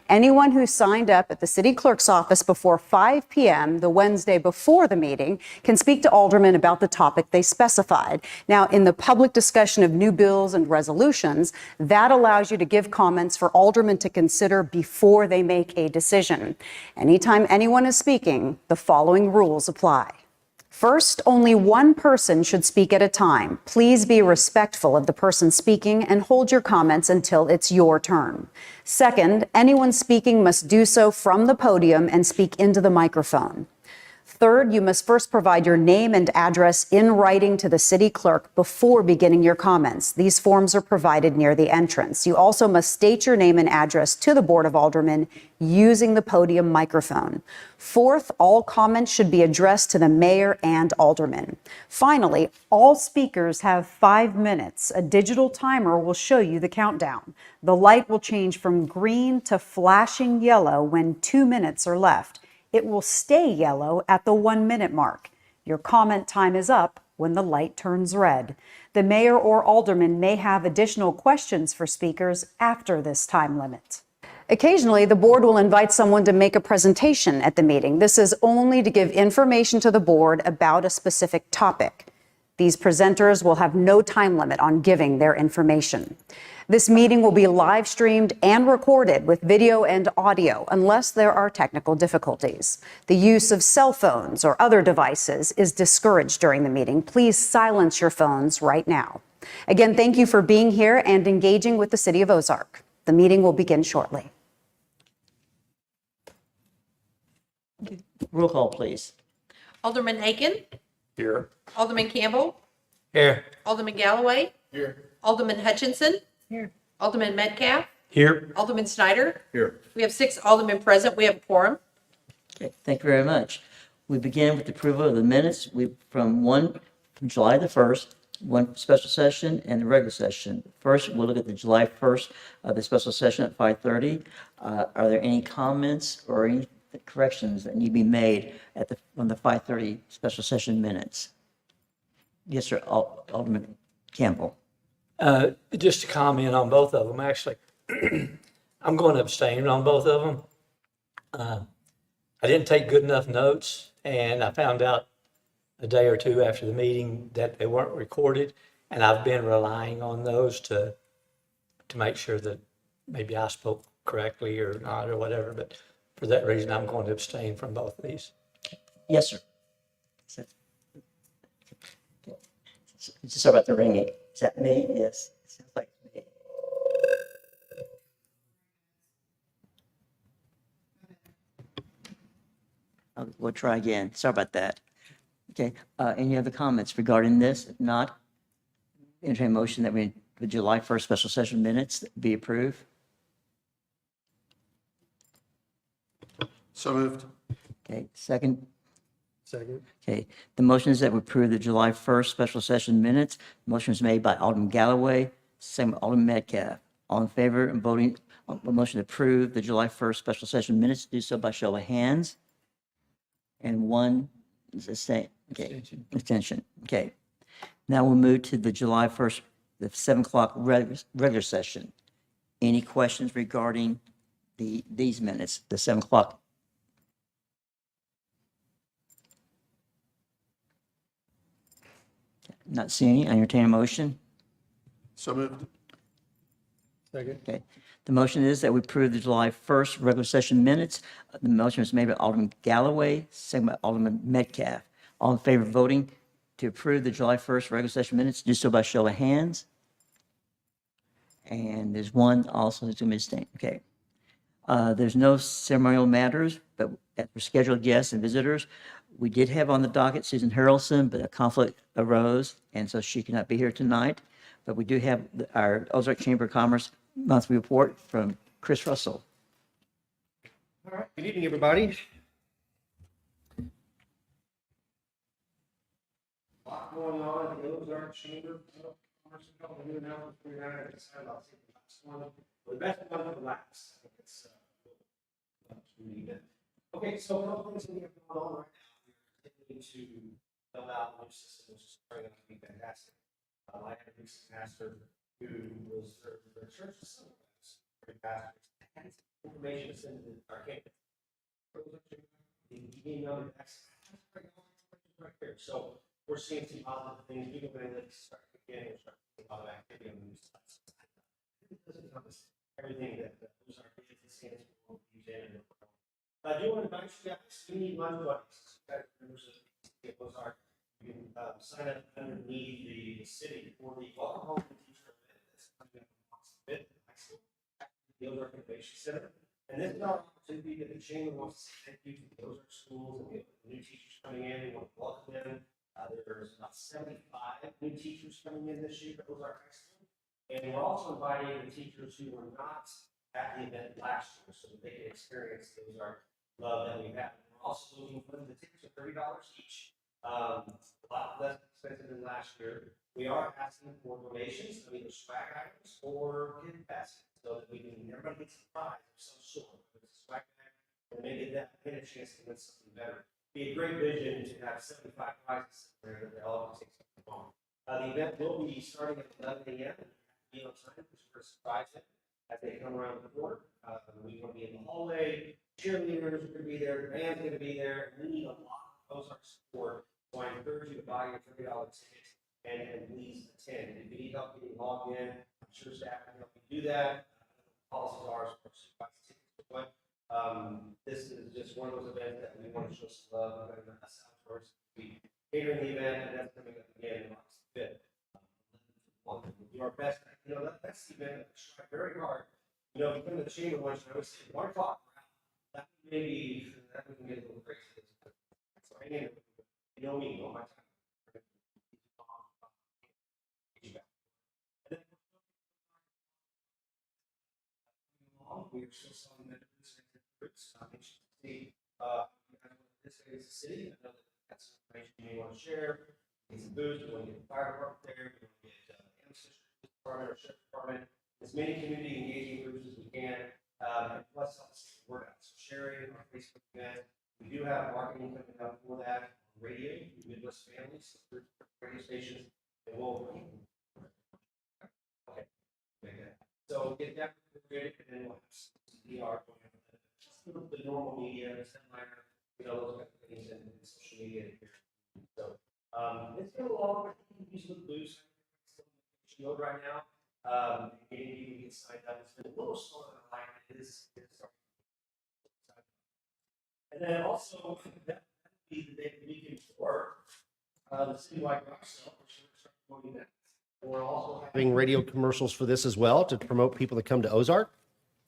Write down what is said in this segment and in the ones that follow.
Anyone who signed up at the city clerk's office before 5 p.m. the Wednesday before the meeting can speak to aldermen about the topic they specified. Now, in the public discussion of new bills and resolutions, that allows you to give comments for aldermen to consider before they make a decision. Anytime anyone is speaking, the following rules apply. First, only one person should speak at a time. Please be respectful of the person speaking and hold your comments until it's your turn. Second, anyone speaking must do so from the podium and speak into the microphone. Third, you must first provide your name and address in writing to the city clerk before beginning your comments. These forms are provided near the entrance. You also must state your name and address to the Board of Aldermen using the podium microphone. Fourth, all comments should be addressed to the mayor and aldermen. Finally, all speakers have 5 minutes. A digital timer will show you the countdown. The light will change from green to flashing yellow when 2 minutes are left. It will stay yellow at the 1 minute mark. Your comment time is up when the light turns red. The mayor or alderman may have additional questions for speakers after this time limit. Occasionally, the board will invite someone to make a presentation at the meeting. This is only to give information to the board about a specific topic. These presenters will have no time limit on giving their information. This meeting will be live streamed and recorded with video and audio unless there are technical difficulties. The use of cell phones or other devices is discouraged during the meeting. Please silence your phones right now. Again, thank you for being here and engaging with the City of Ozark. The meeting will begin shortly. Roll call, please. Alderman Aiken. Here. Alderman Campbell. Here. Alderman Galloway. Here. Alderman Hutchinson. Here. Alderman Metcalf. Here. Alderman Snyder. Here. We have 6 aldermen present. We have a quorum. Okay, thank you very much. We begin with the approval of the minutes from July the 1st, one special session and the regular session. First, we'll look at the July 1st the special session at 5:30. Are there any comments or any corrections that need to be made on the 5:30 special session minutes? Yes, sir. Alderman Campbell. Just to comment on both of them, actually, I'm going to abstain on both of them. I didn't take good enough notes, and I found out a day or two after the meeting that they weren't recorded, and I've been relying on those to make sure that maybe I spoke correctly or not or whatever, but for that reason, I'm going to abstain from both of these. Yes, sir. Just about the ringing. Is that me? Yes. It sounds like me. We'll try again. Sorry about that. Okay. Any other comments regarding this? If not, entertain a motion that the July 1st special session minutes be approved. So moved. Okay. Second. Second. Okay. The motion is that we approve the July 1st special session minutes. The motion was made by Alderman Galloway, second by Alderman Metcalf. All in favor of voting on the motion to approve the July 1st special session minutes, do so by show of hands. And one is the same. Okay. Abstention. Okay. Now we'll move to the July 1st, the 7 o'clock regular session. Any questions regarding these minutes, the 7 o'clock? Not seeing any. I entertain a motion. So moved. Second. Okay. The motion is that we approve the July 1st regular session minutes. The motion was made by Alderman Galloway, second by Alderman Metcalf. All in favor of voting to approve the July 1st regular session minutes, do so by show of hands. And there's one also who's going to abstain. Okay. There's no ceremonial matters, but for scheduled guests and visitors, we did have on the docket Susan Harrelson, but a conflict arose, and so she cannot be here tonight. But we do have our Ozark Chamber of Commerce monthly report from Chris Russell. All right, good evening, everybody. A lot going on in the Ozark Chamber of Commerce. A couple of new announcements we had. I decided I'll take the last one. The best one for last. I think it's okay, so a couple things we have going on right now. We're continuing to build out new systems, which is going to be fantastic. I had a recent pastor who was the church facility. Great pastor, information is sent to our campus. The email that's right there. So we're seeing some positive things. People are going to start again. We're starting to see a lot of activity on these sites. It doesn't encompass everything that those are kids and stands for use and I do want to invite you guys. We need lunch buddies. Members of Ozark, you can sign up underneath the city for the welcome home teacher event that's coming up in high school, the Ozark Innovation Center. And this is our opportunity that the chamber wants to say thank you to the Ozark schools and the new teachers coming in. We want to welcome them. There's about 75 new teachers coming in this year at Ozark High School. And we're also inviting the teachers who were not at the event last year so that they can experience the Ozark love that we have. We're also looking for the tickets are $30 each. A lot less expensive than last year. We are asking for donations of either swag items or gift baskets so that we can everybody gets a prize of some sort. It's a swag bag and maybe that get a chance to win something better. Be a great vision to have 75 prizes there that they all can take something home. The event will be starting at 11 a.m. Be on time because we're surprising as they come around the court. We want to be in the hallway. Cheerleaders are going to be there. The band's going to be there. We need a lot of Ozark support. So I encourage you to buy your $30 ticket and please attend. If you need help getting logged in, I'm sure staff can help you do that. Policies are for supervised tickets. But this is just one of those events that we want to show some love. We're going to us out first. We catering the event, and that's coming up again on August 5th. We'll do our best. You know, that's the event that we try very hard. You know, if you come to the chamber once, I always say 1 o'clock. That maybe that we can get a little crazy. So hang in. You know me, all my time. We're still selling that fruits. See, this is a city. I know that that's information you may want to share. Get some booze. We want to get the fire department there. We want to get ancestry department or sheriff department. As many community engaging groups as we can. And plus, word out. So sharing our Facebook event. We do have marketing coming up for that on radio, Midwest Families, radio stations, and we'll. Okay. So get that created, and then we'll have PR going on the normal media, headliner, you know, those kind of things, and social media. So it's been a long. Use the blues. Mode right now. Getting people to get signed up. It's been a little slower than I like. It is. And then also, that would be the day the weekend before the citywide garage sale, which we're starting to next. We're also having radio commercials for this as well to promote people to come to Ozark.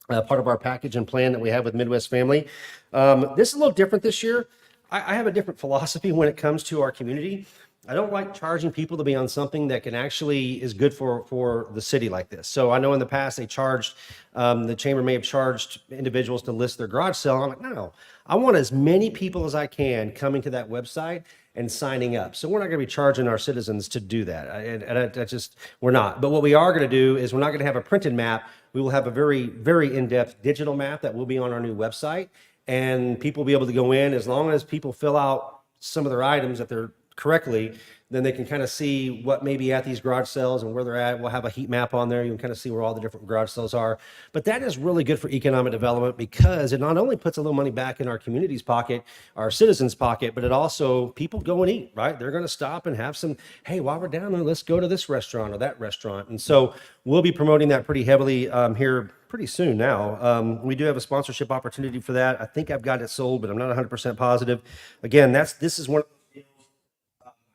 Part of our package and plan that we have with Midwest Family. This is a little different this year. I have a different philosophy when it comes to our community. I don't like charging people to be on something that can actually is good for the city like this. So I know in the past they charged, the chamber may have charged individuals to list their garage sale. I'm like, no, I want as many people as I can coming to that website and signing up. So we're not going to be charging our citizens to do that. We're not. But what we are going to do is we're not going to have a printed map. We will have a very, very in-depth digital map that will be on our new website. And people will be able to go in as long as people fill out some of their items that they're correctly, then they can kind of see what may be at these garage sales and where they're at. We'll have a heat map on there. You can kind of see where all the different garage sales are. But that is really good for economic development because it not only puts a little money back in our community's pocket, our citizens' pocket, but it also, people go and eat, right? They're going to stop and have some, hey, while we're down there, let's go to this restaurant or that restaurant. And so we'll be promoting that pretty heavily here pretty soon now. We do have a sponsorship opportunity for that. I think I've got it sold, but I'm not 100% positive. Again, this is one of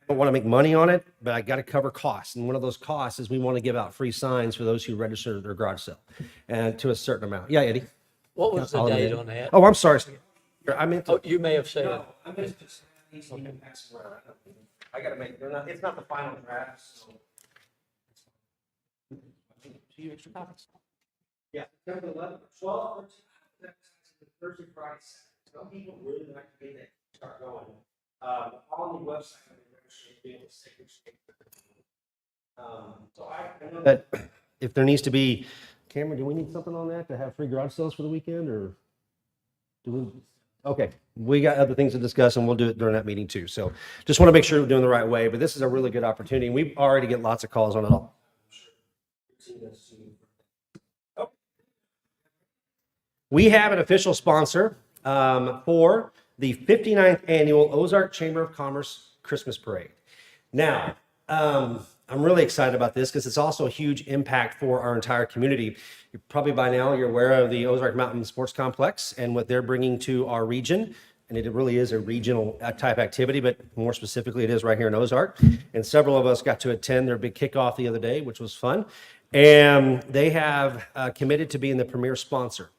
I don't want to make money on it, but I got to cover costs. And one of those costs is we want to give out free signs for those who register their garage sale and to a certain amount. Yeah, Eddie. What was the date on that? Oh, I'm sorry. I meant Oh, you may have said. No, I meant to say these need to pass around. I got to make. It's not the final draft. So. 2 extra copies. Yeah, September 11th, 12th, 13th, Thursday, Friday, Saturday. Some people really like to get that start going. On the website. So I know that if there needs to be, Cameron, do we need something on that to have free garage sales for the weekend or do we? Okay, we got other things to discuss and we'll do it during that meeting too. So just want to make sure we're doing the right way, but this is a really good opportunity. We already get lots of calls on it all. We have an official sponsor for the 59th annual Ozark Chamber of Commerce Christmas Parade. Now, I'm really excited about this because it's also a huge impact for our entire community. Probably by now you're aware of the Ozark Mountain Sports Complex and what they're bringing to our region. And it really is a regional type activity, but more specifically, it is right here in Ozark. And several of us got to attend their big kickoff the other day, which was fun. And they have committed to being the premier sponsor.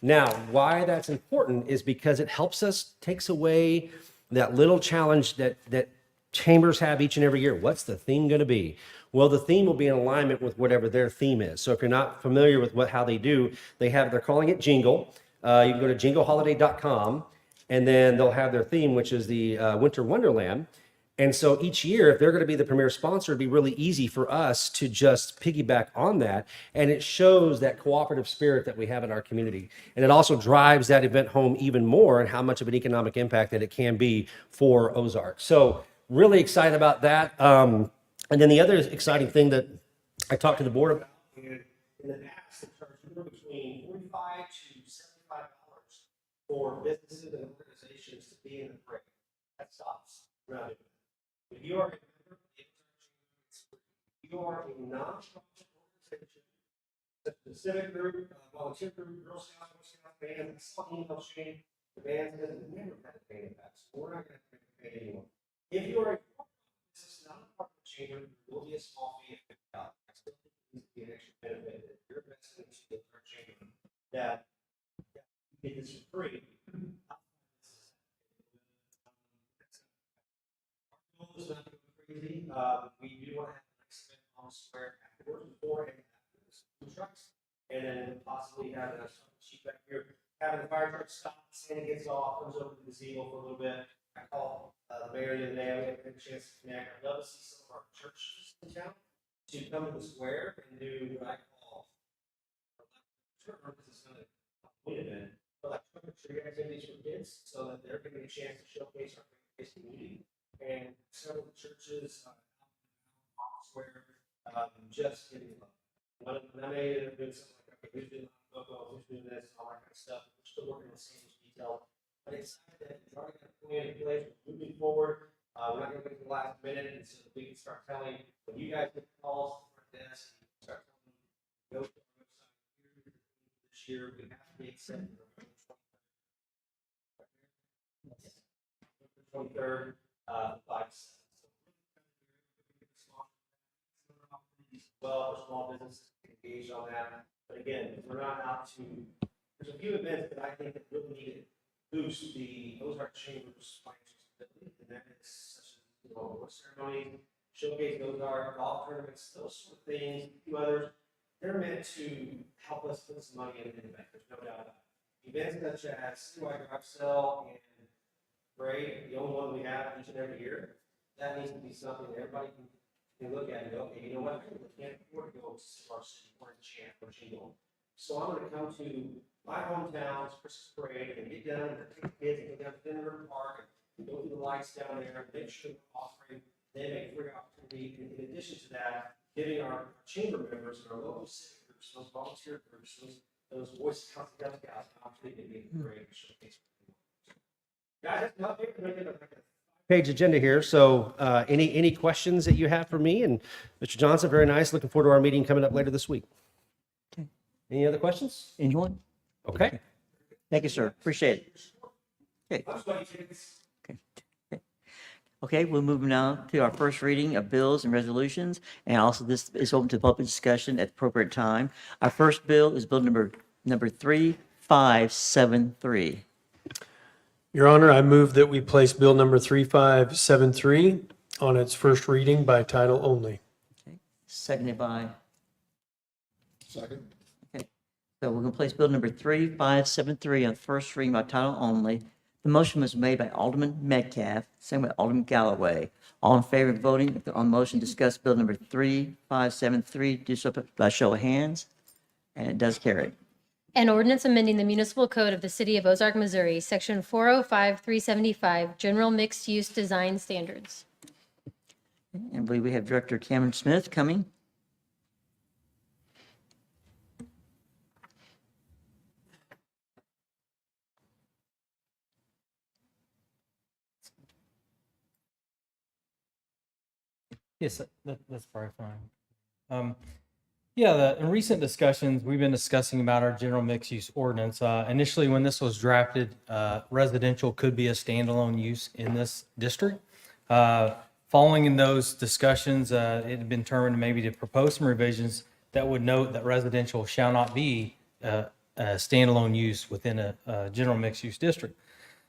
Now, why that's important is because it helps us, takes away that little challenge that chambers have each and every year. What's the theme going to be? Well, the theme will be in alignment with whatever their theme is. So if you're not familiar with how they do, they're calling it Jingle. You can go to jingleholiday.com, and then they'll have their theme, which is the Winter Wonderland. And so each year, if they're going to be the premier sponsor, it'd be really easy for us to just piggyback on that. And it shows that cooperative spirit that we have in our community. And it also drives that event home even more and how much of an economic impact that it can be for Ozark. So really excited about that. And then the other exciting thing that I talked to the board about, in the past, they charge between $45 to $75 for businesses and organizations to be in the parade. That stops. We're not doing that. If you are a member, you are a non-profit organization, such as a civic group, volunteer group, Girl Scouts, Boy Scouts, band, I saw an email chain, the band has never had a pay back, so we're not going to pay anymore. If you are a business, not a part of the chamber, there will be a small fee of $50. I still think it needs to be an extra benefit that you're investing into our chamber, that you get this for free. It's not going crazy. We do want to have an nice event on the square afterwards, before and after the food trucks, and then possibly have a sheet back here, having the fire truck stop, Santa gets off, comes over to the gazebo for a little bit. I called the mayor the other day. We haven't had a chance to connect. I'd love to see some of our churches in town to come to the square and do what I call because it's going to be an event, but like tree activities for kids, so that they're getting a chance to showcase our faith community. And several churches where just getting love. When I made it, doing something like, okay, who's doing football, who's doing this, all that kind of stuff. We're still working on some details, but it's excited that we've already got a plan in place. We're moving forward. We're not going to wait till the last minute, and so we can start telling when you guys get calls for this, start telling them, go to our website. This year, we have to be accepted. 23rd. 5 to 7. Well, for small businesses engaged on that. But again, we're not out to. There's a few events that I think that really need to boost the Ozark Chamber's financial stability, and that is such as award ceremony, showcase Ozark, golf tournaments, those sort of things. A few others. They're meant to help us put some money in the bank. There's no doubt about it. Events such as citywide garage sale and parade, the only one we have each and every year, that needs to be something that everybody can look at and go, okay, you know what, I can't afford to go to our city or chant or jingle. So I'm going to come to my hometown's Christmas parade and get down and take the kids and go down to Denver Park and go through the lights down there and make sure we're offering them a free opportunity. And in addition to that, giving our chamber members and our local civic groups, those volunteer groups, those Boy Scouts and Cub Scouts, an opportunity to be in the parade and showcase. Guys, page agenda here. So any questions that you have for me? And Mr. Johnson, very nice. Looking forward to our meeting coming up later this week. Okay. Any other questions? Anyone? Okay. Thank you, sir. Appreciate it. Okay. Okay, we'll move now to our first reading of bills and resolutions. And also this is open to public discussion at the appropriate time. Our first bill is bill number 3573. Your Honor, I move that we place Bill number 3573 on its first reading by title only. Okay, seconded by, Second. okay. So we're going to place bill number 3573 on first reading by title only. The motion was made by Alderman Metcalf, seconded by Alderman Galloway. All in favor of voting on motion to discuss bill number 3573, do so by show of hands. And it does carry. An ordinance amending the municipal code of the city of Ozark, Missouri, section 405-375, general mixed-use design standards. And I believe we have Director Cameron Smith coming. Yes, that's probably fine. In recent discussions, we've been discussing about our general mixed-use ordinance. Initially, when this was drafted, residential could be a standalone use in this district. Following in those discussions, it had been determined maybe to propose some revisions that would note that residential shall not be a standalone use within a general mixed-use district.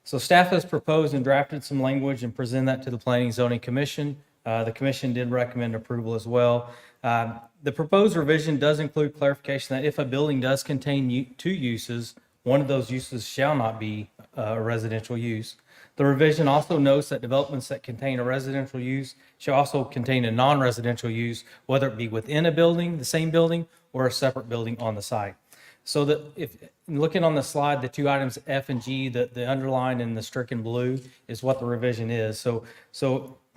So staff has proposed and drafted some language and presented that to the Planning and Zoning Commission. The commission did recommend approval as well. The proposed revision does include clarification that if a building does contain two uses, one of those uses shall not be a residential use. The revision also notes that developments that contain a residential use shall also contain a non-residential use, whether it be within a building, the same building, or a separate building on the site. So that if looking on the slide, the two items F and G, the underlined and the stricken blue is what the revision is. So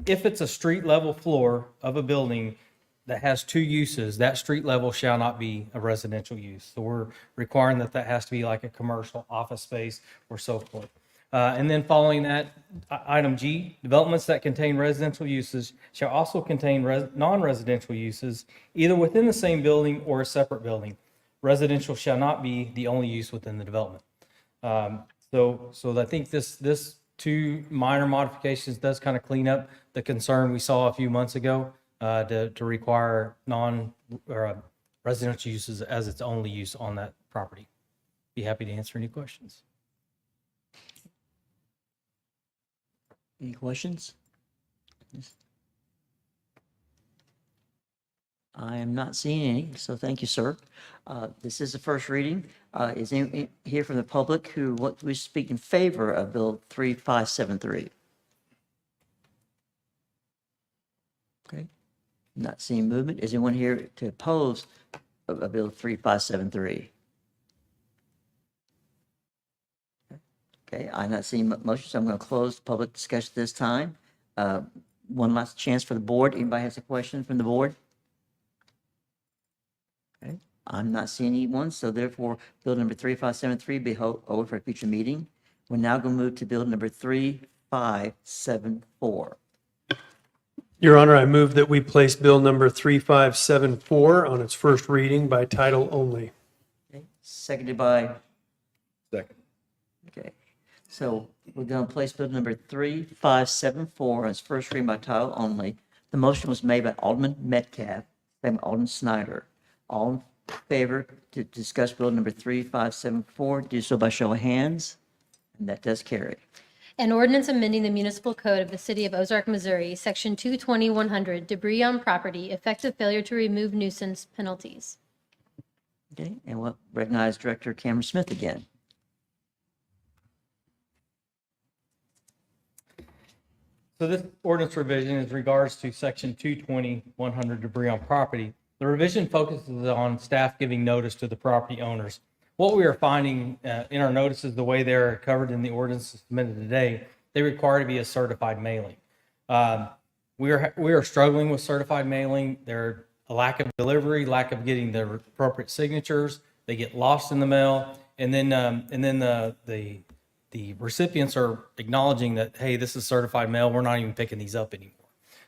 if it's a street level floor of a building that has two uses, that street level shall not be a residential use. So we're requiring that has to be like a commercial office space or so forth. And then following that, item G, developments that contain residential uses shall also contain non-residential uses, either within the same building or a separate building. Residential shall not be the only use within the development. So I think this two minor modifications does kind of clean up the concern we saw a few months ago to require residential uses as its only use on that property. Be happy to answer any questions. Any questions? I am not seeing any, so thank you, sir. This is the first reading. Is anyone here from the public who wants to speak in favor of Bill 3573? Okay, not seeing movement. Is anyone here to oppose Bill 3573? Okay, I'm not seeing motion, so I'm going to close the public discussion this time. One last chance for the board. Anybody has a question from the board? Okay, I'm not seeing anyone, so therefore, bill number 3573 be over for a future meeting. We're now going to move to bill number 3574. Your Honor, I move that we place bill number 3574 on its first reading by title only. Okay, seconded by, Second. okay. So we're going to place bill number 3574 on its first reading by title only. The motion was made by Alderman Metcalf, seconded by Alderman Snyder. All in favor to discuss bill number 3574, do so by show of hands, and that does carry. An ordinance amending the municipal code of the city of Ozark, Missouri, section 220-100, debris on property, effective failure to remove nuisance penalties. Okay, and we'll recognize Director Cameron Smith again. So this ordinance revision is regards to section 220-100 debris on property. The revision focuses on staff giving notice to the property owners. What we are finding in our notices, the way they're covered in the ordinance submitted today, they require to be a certified mailing. We are struggling with certified mailing. There's a lack of delivery, lack of getting the appropriate signatures. They get lost in the mail, and then the recipients are acknowledging that, hey, this is certified mail. We're not even picking these up anymore.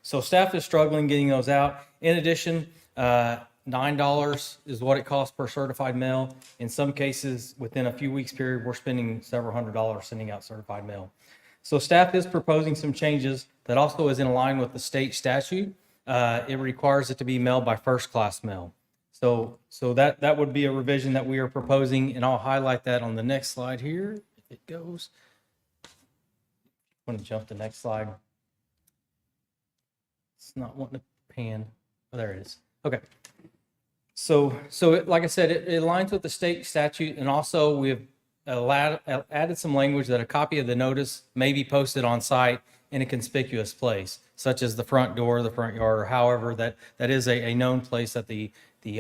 So staff is struggling getting those out. In addition, $9 is what it costs per certified mail. In some cases, within a few weeks period, we're spending several $100s sending out certified mail. So staff is proposing some changes that also is in line with the state statute. It requires it to be mailed by first class mail. So that would be a revision that we are proposing, and I'll highlight that on the next slide here, if it goes. I'm going to jump to the next slide. It's not wanting to pan. Oh, there it is. Okay. So like I said, it aligns with the state statute, and also we've added some language that a copy of the notice may be posted on site in a conspicuous place, such as the front door, the front yard, or however that is a known place that the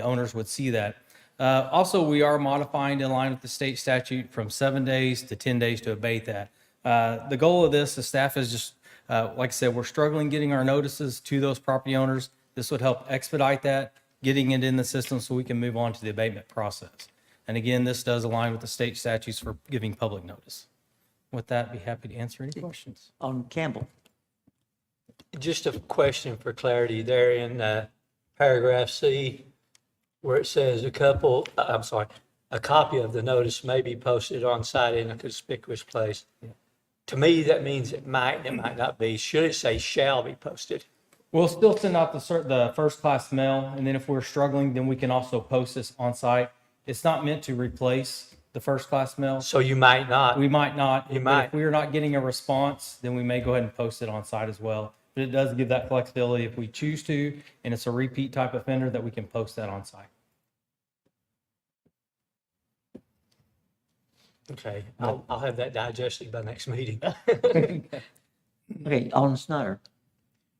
owners would see that. Also, we are modifying in line with the state statute from 7 days to 10 days to abate that. The goal of this, the staff is just, like I said, we're struggling getting our notices to those property owners. This would help expedite that, getting it in the system so we can move on to the abatement process. And again, this does align with the state statutes for giving public notice. With that, be happy to answer any questions. On Campbell. Just a question for clarity there in paragraph C, where it says a copy of the notice may be posted on site in a conspicuous place. To me, that means it might and it might not be. Should it say shall be posted? We'll still send out the first-class mail, and then if we're struggling, then we can also post this on site. It's not meant to replace the first-class mail. So you might not. We might not. You but might. If we are not getting a response, then we may go ahead and post it on site as well. But it does give that flexibility if we choose to, and it's a repeat type offender, that we can post that on site. Okay, I'll have that digested by next meeting. Okay, Alderman Snyder.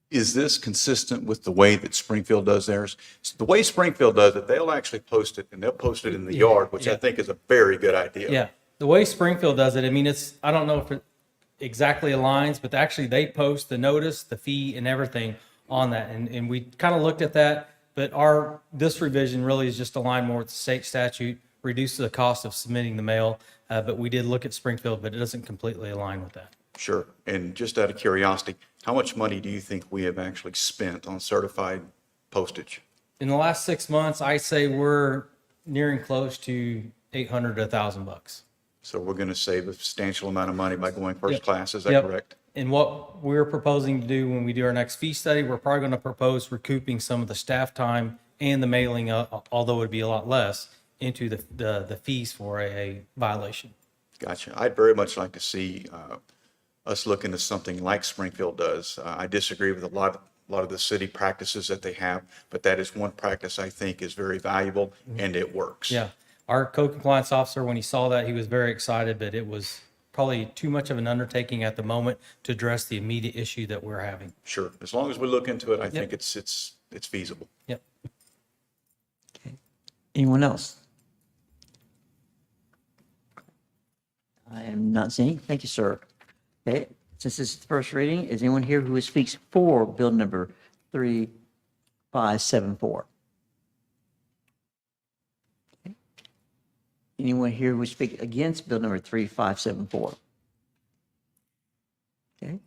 Is this consistent with the way that Springfield does theirs? The way Springfield does it, they'll actually post it, and they'll post it in the yard, which I think is a very good idea. Yeah, the way Springfield does it, I mean, I don't know if it exactly aligns, but actually they post the notice, the fee, and everything on that. And we kind of looked at that, but this revision really is just aligned more with the state statute, reduces the cost of submitting the mail. But we did look at Springfield, but it doesn't completely align with that. Sure. And just out of curiosity, how much money do you think we have actually spent on certified postage? In the last 6 months, I say we're nearing close to $800 to $1,000. So we're going to save a substantial amount of money by going first Yep. class, is that Yep. correct? And what we're proposing to do when we do our next fee study, we're probably going to propose recouping some of the staff time and the mailing, although it'd be a lot less, into the fees for a violation. Gotcha. I'd very much like to see us look into something like Springfield does. I disagree with a lot of the city practices that they have, but that is one practice I think is very valuable and it works. Yeah. Our code compliance officer, when he saw that, he was very excited, but it was probably too much of an undertaking at the moment to address the immediate issue that we're having. Sure. As long as we look into it, I think it's feasible. Yep. Anyone else? I am not seeing. Thank you, sir. Okay, since this is the first reading, is anyone here who speaks for bill number 3574? Okay. Anyone here who would speak against bill number 3574? Okay.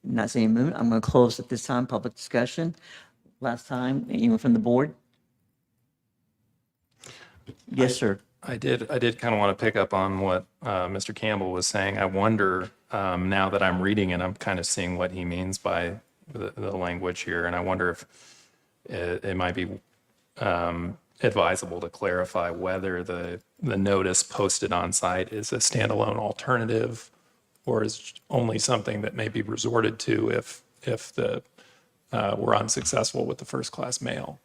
Not seeing movement. I'm going to close at this time public discussion. Last time, anyone from the board? Yes, sir. I did kind of want to pick up on what Mr. Campbell was saying. I wonder, now that I'm reading it, I'm kind of seeing what he means by the language here. And I wonder if it might be advisable to clarify whether the notice posted on site is a standalone alternative or is only something that may be resorted to if we're unsuccessful with the first class mail.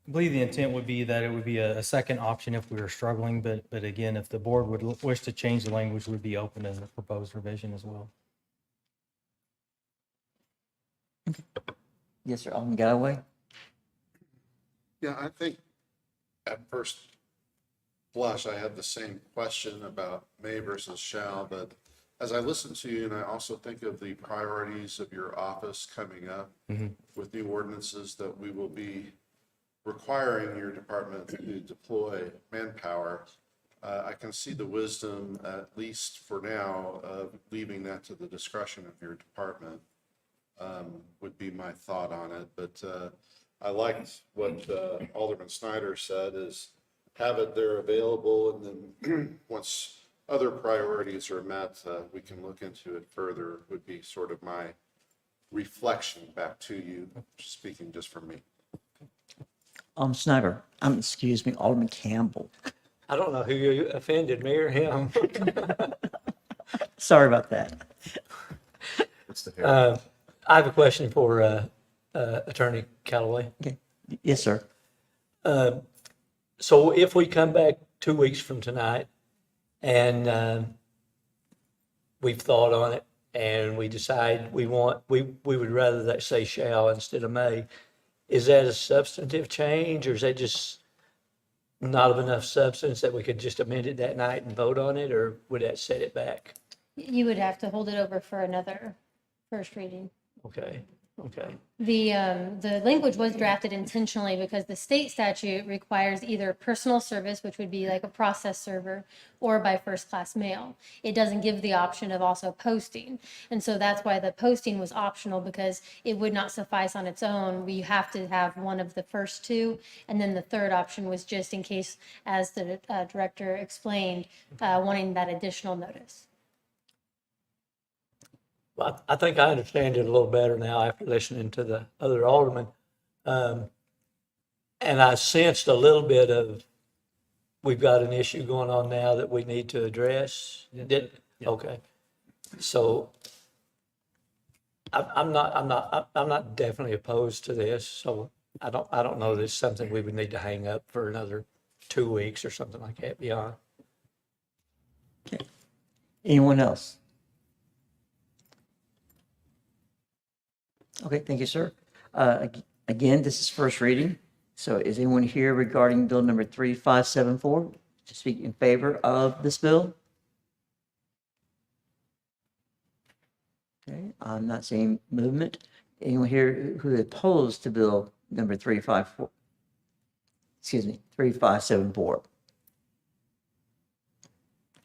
I believe the intent would be that it would be a second option if we were struggling, but again, if the board would wish to change the language, we'd be open to the proposed revision as well. Yes, sir. Alderman Galloway? Yeah, I think at first blush, I had the same question about may versus shall, but as I listen to you and I also think of the priorities of your office coming up with new ordinances that we will be requiring your department to deploy manpower, I can see the wisdom, at least for now, of leaving that to the discretion of your department, would be my thought on it. But I liked what Alderman Snyder said, is have it there available, and then once other priorities are met, we can look into it further, would be sort of my reflection back to you, speaking just for me. Snyder, excuse me, Alderman Campbell. I don't know who you offended, me or him. Sorry about that. I have a question for Attorney Callaway. Okay. Yes, sir. So if we come back 2 weeks from tonight and we've thought on it and we decide we would rather that say shall instead of may, is that a substantive change, or is that just not of enough substance that we could just amend it that night and vote on it, or would that set it back? You would have to hold it over for another first reading. Okay. Okay. The language was drafted intentionally because the state statute requires either personal service, which would be like a process server, or by first-class mail. It doesn't give the option of also posting. And so that's why the posting was optional, because it would not suffice on its own. We have to have one of the first two. And then the third option was just in case, as the director explained, wanting that additional notice. Well, I think I understand it a little better now after listening to the other alderman. And I sensed a little bit of, we've got an issue going on now that we need to address. Okay. So I'm not definitely opposed to this. So I don't know that it's something we would need to hang up for another 2 weeks or something like that beyond. Okay. Anyone else? Okay, thank you, sir. Again, this is first reading. So is anyone here regarding bill number 3574 to speak in favor of this bill? Okay, I'm not seeing movement. Anyone here who is opposed to bill number 3574?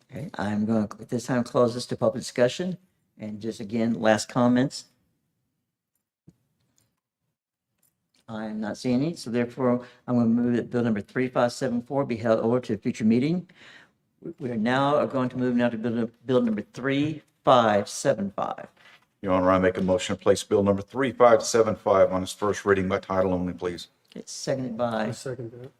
Okay, I'm going to at this time close this to public discussion, and just again, last comments. I'm not seeing any, so therefore I'm going to move that bill number 3574 be held over to a future meeting. We are now going to move now to bill number 3575. Your Honor, I make a motion to place bill number 3575 on its first reading by title only, please. It's seconded by, Second that.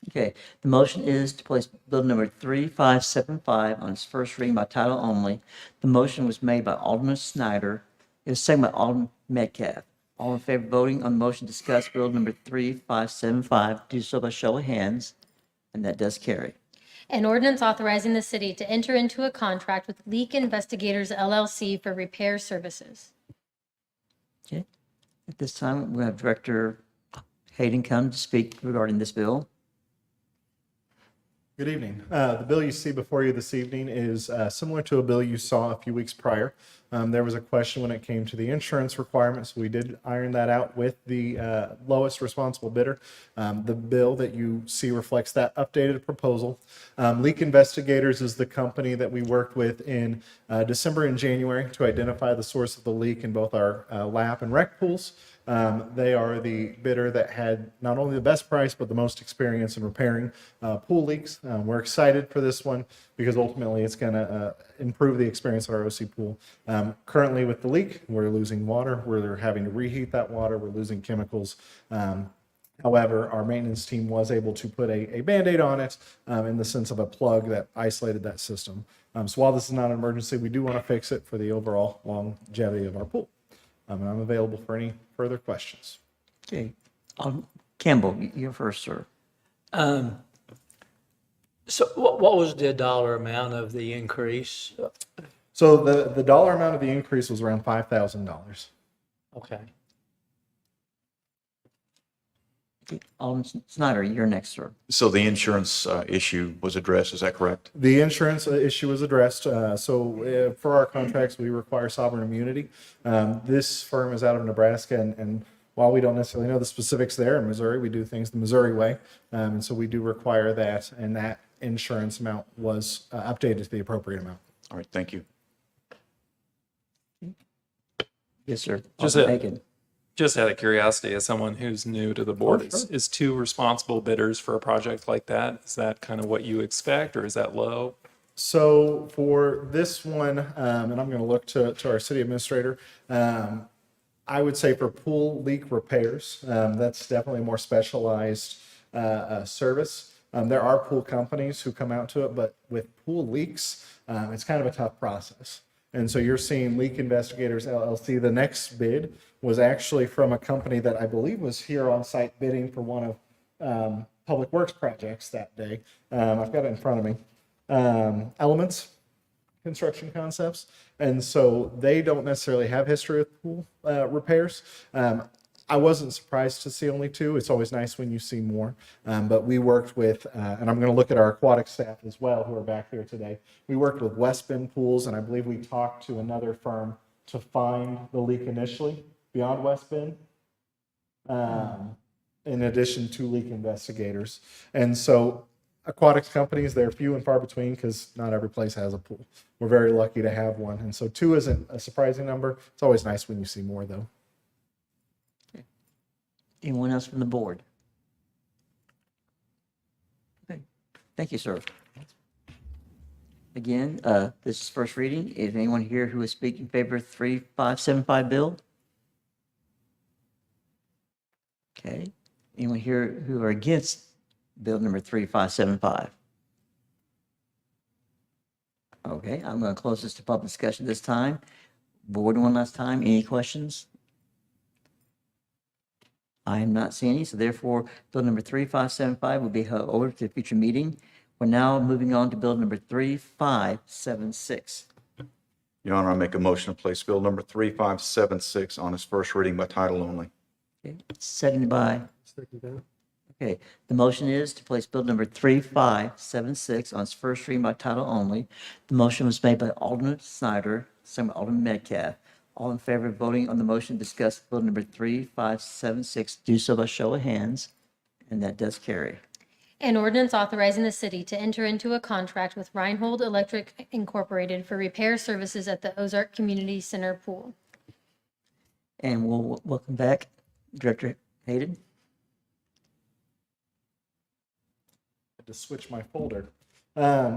okay. The motion is to place bill number 3575 on its first reading by title only. The motion was made by Alderman Snyder. It was seconded by Alderman Metcalf. All in favor of voting on the motion to discuss bill number 3575, do so by show of hands, and that does carry. An ordinance authorizing the city to enter into a contract with Leak Investigators LLC for repair services. Okay. At this time, we have Director Hayden come to speak regarding this bill. Good evening. The bill you see before you this evening is similar to a bill you saw a few weeks prior. There was a question when it came to the insurance requirements. We did iron that out with the lowest responsible bidder. The bill that you see reflects that updated proposal. Leak Investigators is the company that we worked with in December and January to identify the source of the leak in both our lap and rec pools. They are the bidder that had not only the best price, but the most experience in repairing pool leaks. We're excited for this one because ultimately it's going to improve the experience at our OC pool. Currently with the leak, we're losing water. We're having to reheat that water. We're losing chemicals. However, our maintenance team was able to put a Band-Aid on it in the sense of a plug that isolated that system. So while this is not an emergency, we do want to fix it for the overall longevity of our pool. And I'm available for any further questions. Okay. Campbell, you're first, sir. So what was the dollar amount of the increase? So the dollar amount of the increase was around $5,000. Okay. Alderman Snyder, you're next, sir. So the insurance issue was addressed, is that correct? The insurance issue was addressed. So for our contracts, we require sovereign immunity. This firm is out of Nebraska, and while we don't necessarily know the specifics there in Missouri, we do things the Missouri way. And so we do require that, and that insurance amount was updated to the appropriate amount. All right, thank you. Yes, sir. Just Alderman Aiken. Just out of curiosity, as someone who's new to the board, is two responsible bidders for a project like that? Is that kind of what you expect, or is that low? So for this one, and I'm going to look to our city administrator, I would say for pool leak repairs, that's definitely a more specialized service. There are pool companies who come out to it, but with pool leaks, it's kind of a tough process. And so you're seeing Leak Investigators LLC. The next bid was actually from a company that I believe was here on site bidding for one of Public Works projects that day. I've got it in front of me. Elements Construction Concepts. And so they don't necessarily have history with pool repairs. I wasn't surprised to see only two. It's always nice when you see more. But we worked with, and I'm going to look at our aquatic staff as well, who are back here today. We worked with West Bend Pools, and I believe we talked to another firm to find the leak initially beyond West Bend, in addition to leak investigators. And so aquatics companies, they're few and far between because not every place has a pool. We're very lucky to have one. And so 2 isn't a surprising number. It's always nice when you see more, though. Anyone else from the board? Okay, thank you, sir. Again, this is first reading. Is anyone here who is speaking in favor of 3575 bill? Okay. Anyone here who are against bill number 3575? Okay, I'm going to close this to public discussion this time. Board, one last time. Any questions? I am not seeing any, so therefore, bill number 3575 will be held over to a future meeting. We're now moving on to bill number 3576. Your Honor, I make a motion to place bill number 3576 on its first reading by title only. Okay, seconded by, okay, the motion is to place bill number 3576 on its first reading by title only. The motion was made by Alderman Snyder, seconded by Alderman Metcalf. All in favor of voting on the motion to discuss bill number 3576, do so by show of hands, and that does carry. An ordinance authorizing the city to enter into a contract with Reinhold Electric Incorporated for repair services at the Ozark Community Center pool. And we'll welcome back Director Hayden. Had to switch my folder.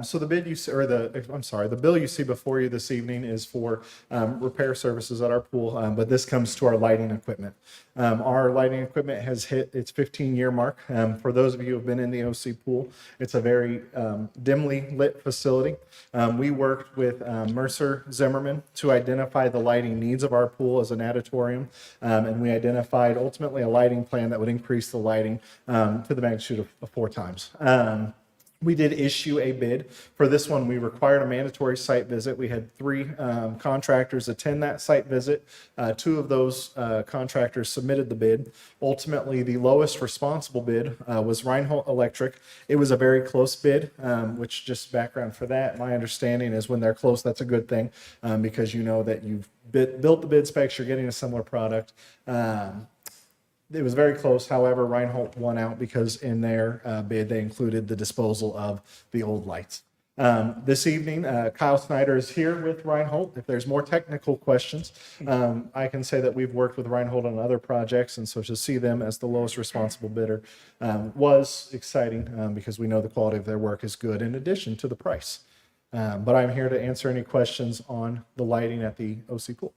So the bid you see, or the bill you see before you this evening is for repair services at our pool, but this comes to our lighting equipment. Our lighting equipment has hit its 15-year mark. For those of you who have been in the OC pool, it's a very dimly lit facility. We worked with Mercer Zimmerman to identify the lighting needs of our pool as an auditorium, and we identified ultimately a lighting plan that would increase the lighting to the magnitude of 4 times. We did issue a bid. For this one, we required a mandatory site visit. We had 3 contractors attend that site visit. 2 of those contractors submitted the bid. Ultimately, the lowest responsible bid was Reinhold Electric. It was a very close bid, which just background for that. My understanding is when they're close, that's a good thing because you know that you've built the bid specs, you're getting a similar product. It was very close. However, Reinhold won out because in their bid, they included the disposal of the old lights. This evening, Kyle Snyder is here with Reinhold. If there's more technical questions, I can say that we've worked with Reinhold on other projects, and so to see them as the lowest responsible bidder was exciting because we know the quality of their work is good in addition to the price. But I'm here to answer any questions on the lighting at the OC pool.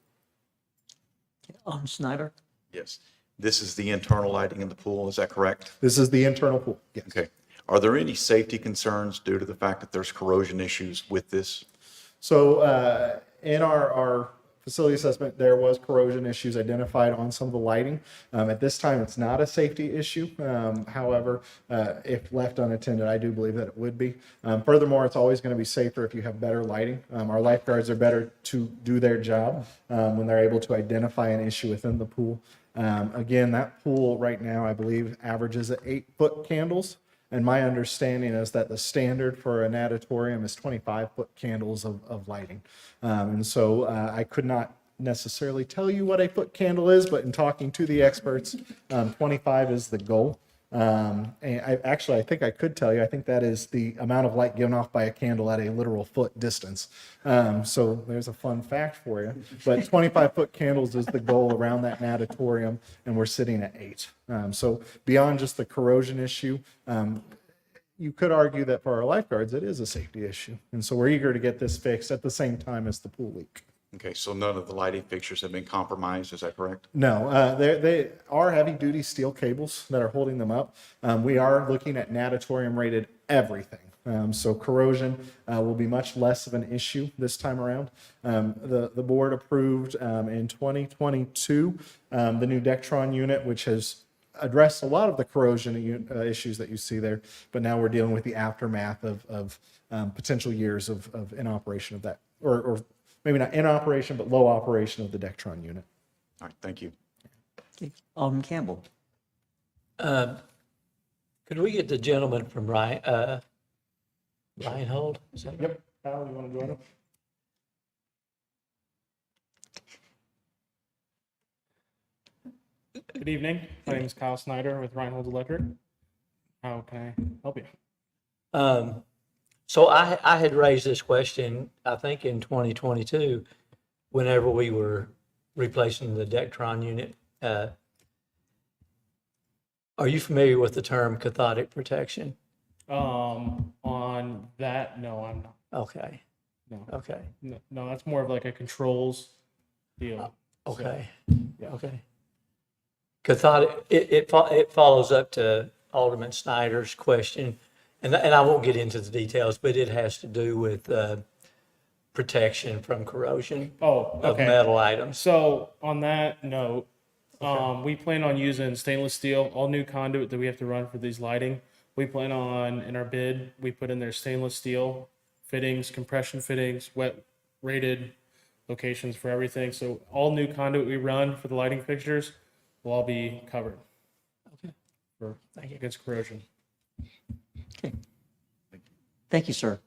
Alderman Snyder. Yes. This is the internal lighting in the pool, is that correct? This is the internal pool. Yes. Okay. Are there any safety concerns due to the fact that there's corrosion issues with this? So in our facility assessment, there was corrosion issues identified on some of the lighting. At this time, it's not a safety issue. However, if left unattended, I do believe that it would be. Furthermore, it's always going to be safer if you have better lighting. Our lifeguards are better to do their job when they're able to identify an issue within the pool. Again, that pool right now, I believe, averages at 8-foot candles. And my understanding is that the standard for an auditorium is 25-foot candles of lighting. And so I could not necessarily tell you what a foot candle is, but in talking to the experts, 25 is the goal. And I think I could tell you, I think that is the amount of light given off by a candle at a literal foot distance. So there's a fun fact for you. But 25-foot candles is the goal around that auditorium, and we're sitting at 8. So beyond just the corrosion issue, you could argue that for our lifeguards, it is a safety issue. And so we're eager to get this fixed at the same time as the pool leak. Okay, so none of the lighting fixtures have been compromised, is that correct? No, they are heavy-duty steel cables that are holding them up. We are looking at natatorium rated everything. So corrosion will be much less of an issue this time around. The board approved in 2022 the new Dectron unit, which has addressed a lot of the corrosion issues that you see there, but now we're dealing with the aftermath of potential years of inoperation of that, or maybe not in operation, but low operation of the Dectron unit. All right, thank you. Okay. Alderman Campbell. Could we get the gentleman from Reinhold? Is that right? Yep. Kyle, you want to join us? Good evening. My name is Kyle Snyder with Reinhold Electric. How can I help you? So I had raised this question, I think in 2022, whenever we were replacing the Dectron unit. Are you familiar with the term cathodic protection? On that, no, I'm not. Okay, No, okay, no, that's more of like a controls deal. okay, yeah. okay. Cathodic, it follows up to Alderman Snyder's question, and I won't get into the details, but it has to do with protection from corrosion Oh, of okay. metal items. So on that note, we plan on using stainless steel. All new conduit that we have to run for these lighting, we plan on in our bid, we put in there stainless steel fittings, compression fittings, wet rated locations for everything. So all new conduit we run for the lighting fixtures will all be covered. Okay. For Thank you. against corrosion. Okay. Thank you, sir.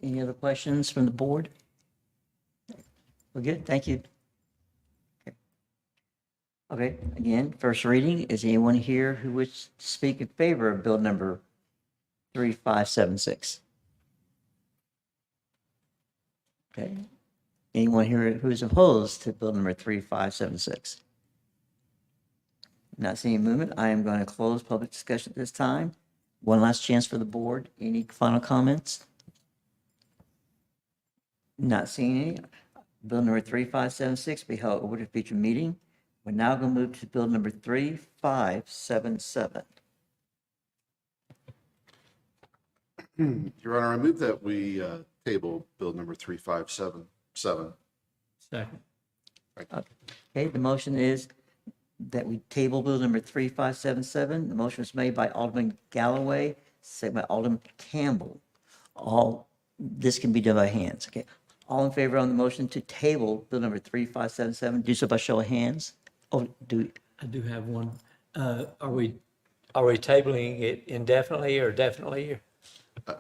Any other questions from the board? We're good, thank you. Okay, again, first reading, is anyone here who wishes to speak in favor of bill number 3576? Okay, anyone here who is opposed to bill number 3576? Not seeing movement, I am going to close public discussion at this time. One last chance for the board. Any final comments? Not seeing any. Bill number 3576 be held over to future meeting. We're now going to move to bill number 3577. Your Honor, I move that we table bill number 3577. Second. Okay, the motion is that we table bill number 3577. The motion was made by Alderman Galloway, second by Alderman Campbell. All, this can be done by hands, okay? All in favor on the motion to table bill number 3577, do so by show of hands. Oh, I do have one. Are we tabling it indefinitely or definitely?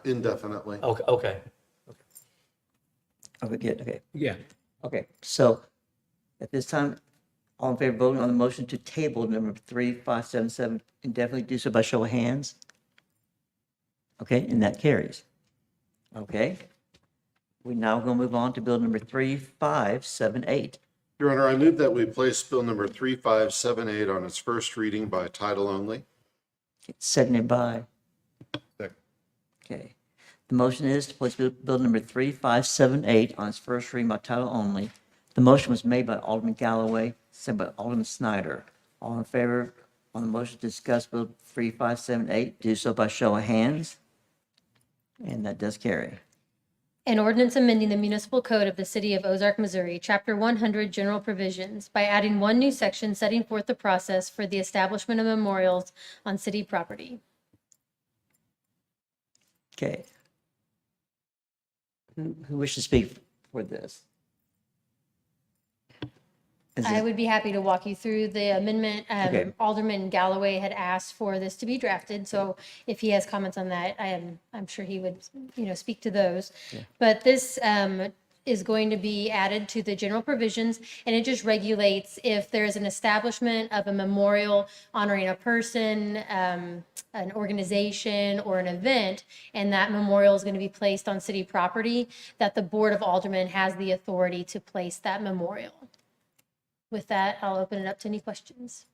Indefinitely. Okay, okay. we good, okay. Yeah. Okay, so at this time, all in favor voting on the motion to table number 3577 indefinitely, do so by show of hands. Okay, and that carries. Okay. We're now going to move on to bill number 3578. Your Honor, I move that we place bill number 3578 on its first reading by title only. Seconded by, Second. okay. The motion is to place bill number 3578 on its first reading by title only. The motion was made by Alderman Galloway, seconded by Alderman Snyder. All in favor on the motion to discuss bill 3578, do so by show of hands. And that does carry. An ordinance amending the municipal code of the city of Ozark, Missouri, Chapter 100, General Provisions, by adding one new section setting forth the process for the establishment of memorials on city property. Okay. Who wishes to speak for this? Is I it- would be happy to walk you through the amendment. Okay. Alderman Galloway had asked for this to be drafted, so if he has comments on that, I'm sure he would, speak to those. But this is going to be added to the general provisions, and it just regulates if there's an establishment of a memorial honoring a person, an organization, or an event, and that memorial is going to be placed on city property, that the Board of Aldermen has the authority to place that memorial. With that, I'll open it up to any questions.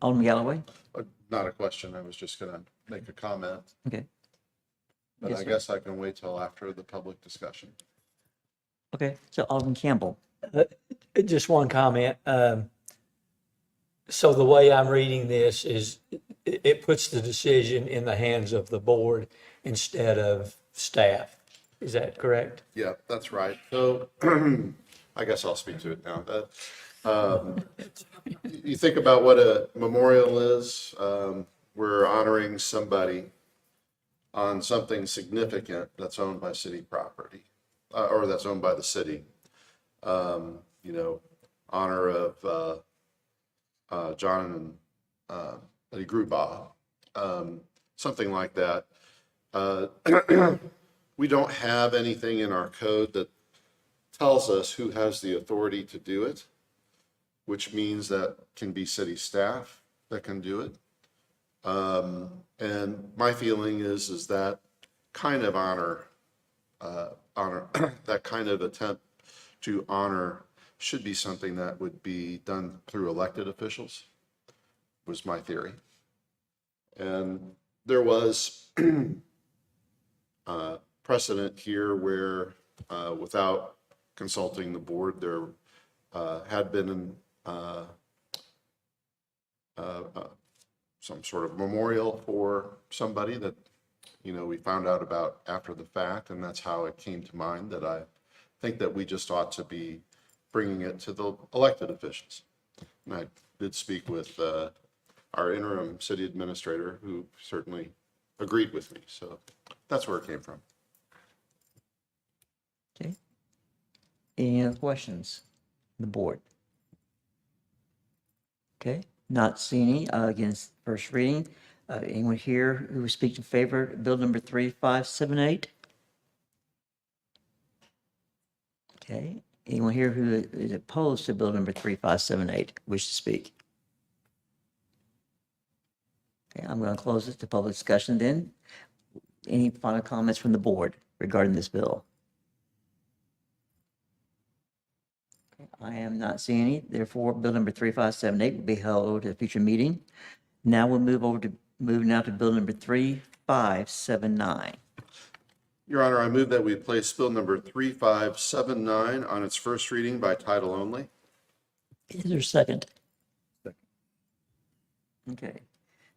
Alderman Galloway? Not a question. I was just going to make a comment, Okay. but Yes, I sir. guess I can wait till after the public discussion. Okay, so Alderman Campbell. Just one comment. So the way I'm reading this is it puts the decision in the hands of the board instead of staff. Is that correct? Yeah, that's right. So I guess I'll speak to it now. You think about what a memorial is. We're honoring somebody on something significant that's owned by city property, or that's owned by the city. Honor of John and Eddie Grubaugh, something like that. We don't have anything in our code that tells us who has the authority to do it, which means that can be city staff that can do it. And my feeling is that kind of honor, that kind of attempt to honor should be something that would be done through elected officials, was my theory. And there was precedent here where, without consulting the board, there had been some sort of memorial for somebody that, we found out about after the fact, and that's how it came to mind, that I think that we just ought to be bringing it to the elected officials. And I did speak with our interim city administrator, who certainly agreed with me. So that's where it came from. Okay. Any other questions? The board? Okay, not seeing any. Against first reading. Anyone here who would speak in favor of bill number 3578? Okay. Anyone here who is opposed to bill number 3578 wish to speak? Okay, I'm going to close it to public discussion then. Any final comments from the board regarding this bill? Okay, I am not seeing any. Therefore, bill number 3578 will be held at a future meeting. Now we'll move now to bill number 3579. Your Honor, I move that we place bill number 3579 on its first reading by title only. Is there a second? Okay.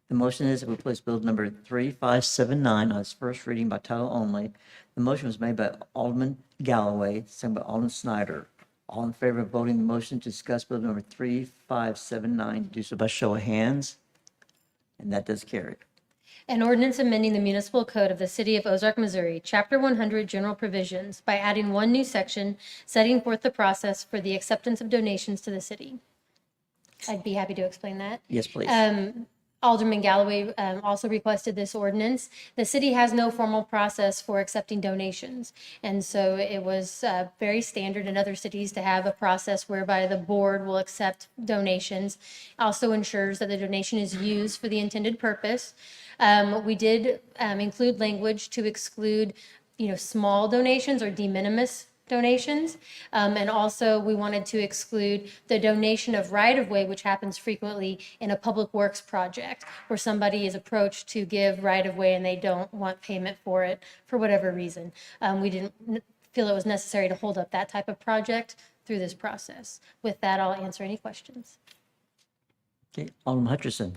The motion is that we place bill number 3579 on its first reading by title only. The motion was made by Alderman Galloway, seconded by Alderman Snyder. All in favor of voting the motion to discuss bill number 3579, do so by show of hands. And that does carry. An ordinance amending the municipal code of the city of Ozark, Missouri, Chapter 100, General Provisions, by adding one new section, setting forth the process for the acceptance of donations to the city. I'd be happy to explain that. Yes, please. Alderman Galloway also requested this ordinance. The city has no formal process for accepting donations. And so it was very standard in other cities to have a process whereby the board will accept donations. Also ensures that the donation is used for the intended purpose. We did include language to exclude, small donations or de minimis donations. And also we wanted to exclude the donation of right-of-way, which happens frequently in a public works project where somebody is approached to give right-of-way and they don't want payment for it for whatever reason. We didn't feel it was necessary to hold up that type of project through this process. With that, I'll answer any questions. Okay, Alderman Hutcherson.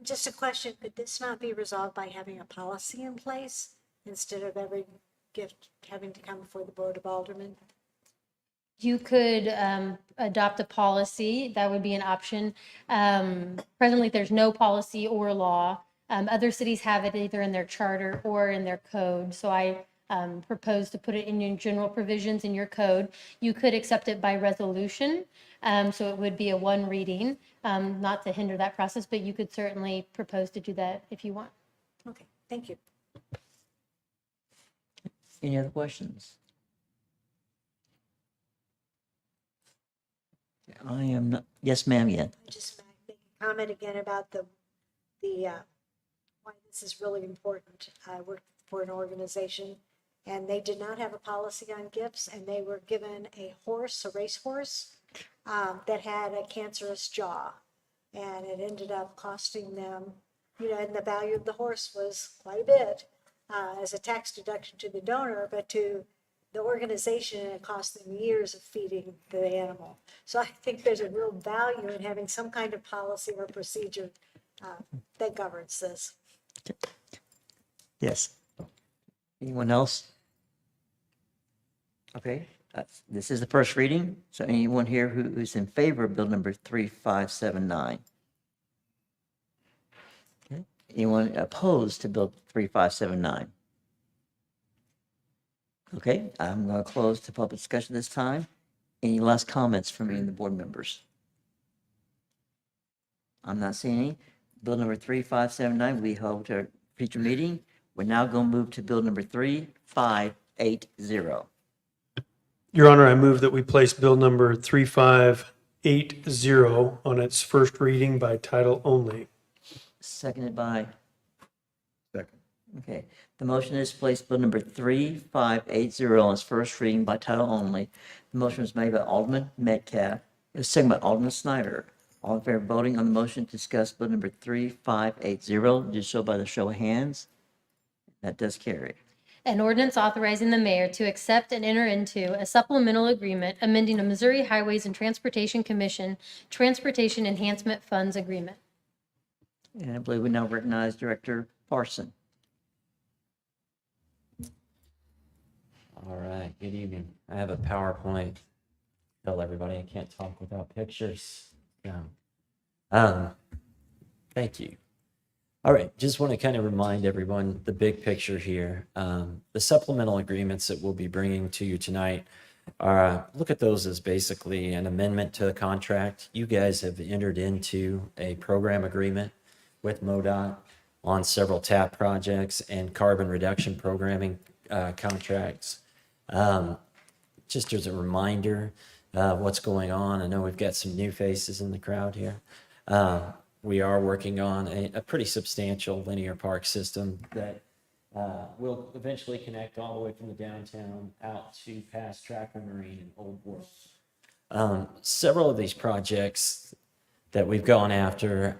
Just a question, could this not be resolved by having a policy in place instead of every gift having to come before the Board of Aldermen? You could adopt a policy. That would be an option. Presently, there's no policy or law. Other cities have it either in their charter or in their code. So I propose to put it in your general provisions in your code. You could accept it by resolution. So it would be a one reading, not to hinder that process, but you could certainly propose to do that if you want. Okay, thank you. Any other questions? I am not, yes, ma'am, yeah. I just make a comment again about the why this is really important. I worked for an organization and they did not have a policy on gifts, and they were given a racehorse that had a cancerous jaw, and it ended up costing them, and the value of the horse was quite a bit as a tax deduction to the donor, but to the organization, it cost them years of feeding the animal. So I think there's a real value in having some kind of policy or procedure that governs this. Yes. Anyone else? Okay, this is the first reading. So anyone here who is in favor of bill number 3579? Okay. Anyone opposed to bill 3579? Okay, I'm going to close the public discussion this time. Any last comments from any of the board members? I'm not seeing any. Bill number 3579 will be held to a future meeting. We're now going to move to bill number 3580. Your Honor, I move that we place Bill number 3580 on its first reading by title only. Seconded by, Second. okay. The motion is to place Bill number 3580 on its first reading by title only. The motion was made by Alderman Metcalf. It was seconded by Alderman Snyder. All in favor of voting on the motion to discuss Bill number 3580, do so by the show of hands. That does carry. An ordinance authorizing the mayor to accept and enter into a supplemental agreement amending a Missouri Highways and Transportation Commission Transportation Enhancement Funds Agreement. And I believe we now recognize Director Parson. All right, good evening. I have a PowerPoint. Tell everybody I can't talk without pictures. Thank you. All right, just want to kind of remind everyone the big picture here. The supplemental agreements that we'll be bringing to you tonight are, look at those as basically an amendment to the contract. You guys have entered into a program agreement with MoDOT on several TAP projects and carbon reduction programming contracts. Just as a reminder, what's going on. I know we've got some new faces in the crowd here. We are working on a pretty substantial linear park system that will eventually connect all the way from the downtown out to past Tracker Marine and Old World. Several of these projects that we've gone after,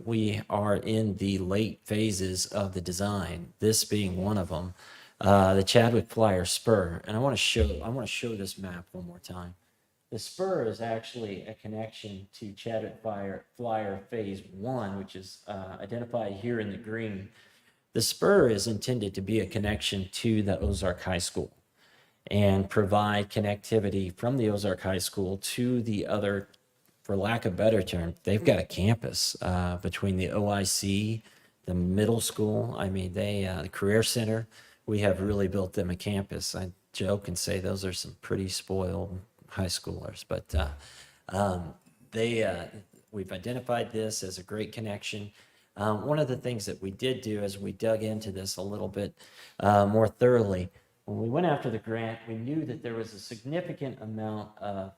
we are in the late phases of the design, this being one of them. The Chadwick Flyer Spur, and I want to show this map one more time. The spur is actually a connection to Chadwick Flyer Phase 1, which is identified here in the green. The spur is intended to be a connection to the Ozark High School and provide connectivity from the Ozark High School to the other, for lack of a better term, they've got a campus between the OIC, the middle school. I mean, the Career Center. We have really built them a campus. I joke and say those are some pretty spoiled high schoolers, but we've identified this as a great connection. One of the things that we did do as we dug into this a little bit more thoroughly, when we went after the grant, we knew that there was a significant amount of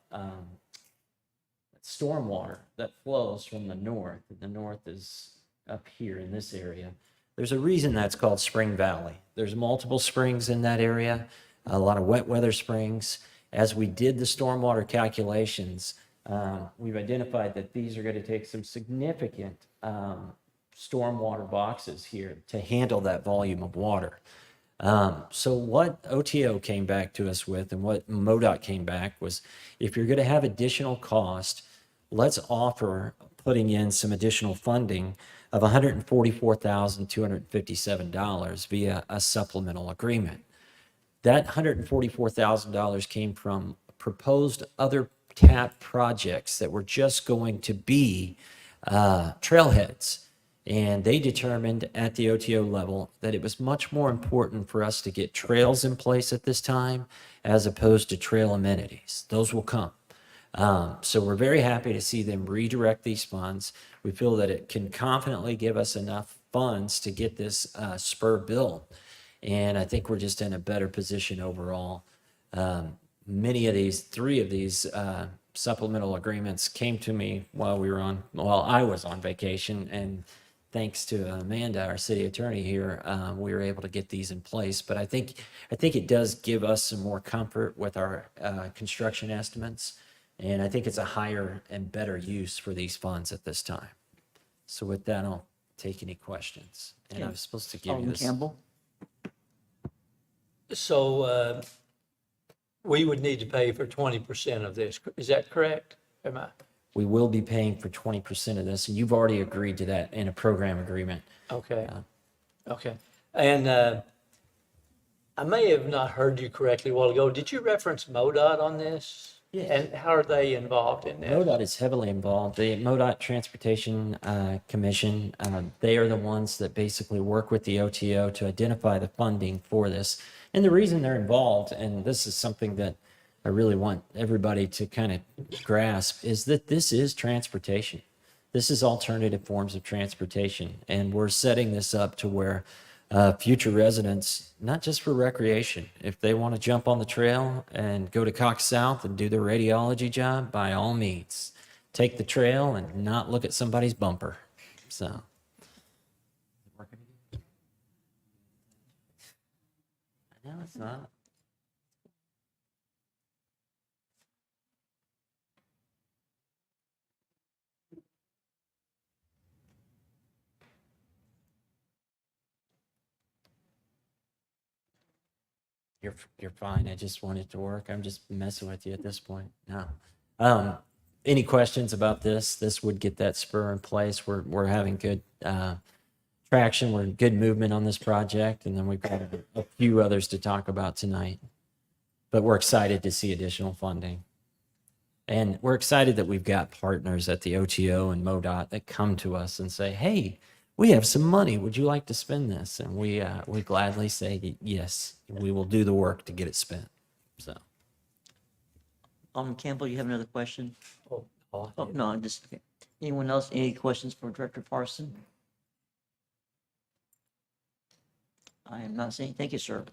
stormwater that flows from the north. The north is up here in this area. There's a reason that's called Spring Valley. There's multiple springs in that area, a lot of wet weather springs. As we did the stormwater calculations, we've identified that these are going to take some significant stormwater boxes here to handle that volume of water. So what OTO came back to us with and what MoDOT came back was, if you're going to have additional cost, let's offer putting in some additional funding of $144,257 via a supplemental agreement. That $144,000 came from proposed other TAP projects that were just going to be trailheads. And they determined at the OTO level that it was much more important for us to get trails in place at this time as opposed to trail amenities. Those will come. So we're very happy to see them redirect these funds. We feel that it can confidently give us enough funds to get this spur built. And I think we're just in a better position overall. Three of these supplemental agreements came to me while I was on vacation. And thanks to Amanda, our city attorney here, we were able to get these in place. But I think it does give us some more comfort with our construction estimates. And I think it's a higher and better use for these funds at this time. So with that, I'll take any questions. And I was supposed to give you Alderman this. Campbell? So we would need to pay for 20% of this. Is that correct? Am I? We will be paying for 20% of this, and you've already agreed to that in a program agreement. Okay. Okay. And I may have not heard you correctly a while ago. Did you reference MoDOT on this? Yes. And how are they involved in this? MoDOT is heavily involved. The MoDOT Transportation Commission, they are the ones that basically work with the OTO to identify the funding for this. And the reason they're involved, and this is something that I really want everybody to kind of grasp, is that this is transportation. This is alternative forms of transportation. And we're setting this up to where future residents, not just for recreation. If they want to jump on the trail and go to Cox South and do their radiology job, by all means, take the trail and not look at somebody's bumper. So. No, it's not. You're fine. I just want it to work. I'm just messing with you at this point. No. Any questions about this? This would get that spur in place. We're having good traction. We're in good movement on this project, and then we've got a few others to talk about tonight. But we're excited to see additional funding. And we're excited that we've got partners at the OTO and MoDOT that come to us and say, hey, we have some money. Would you like to spend this? And we gladly say, yes, we will do the work to get it spent. So. Alderman Campbell, you have another question? Oh, No, I'm just, okay. Anyone else, any questions for Director Parson? I am not seeing, thank you, sir.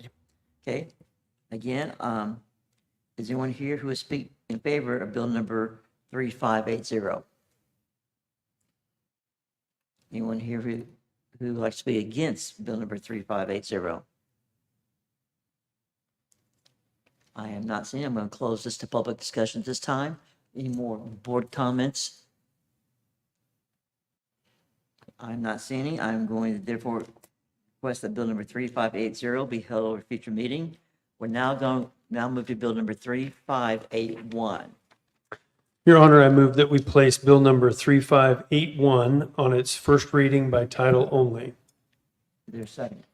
Okay, again, is anyone here who would speak in favor of bill number 3580? Anyone here who would like to speak against bill number 3580? I am not seeing. I'm going to close this to public discussion at this time. Any more board comments? I'm not seeing any. I'm going to therefore request that bill number 3580 be held over a future meeting. We're now move to bill number 3581. Your Honor, I move that we place bill number 3581 on its first reading by title only. Is there a second?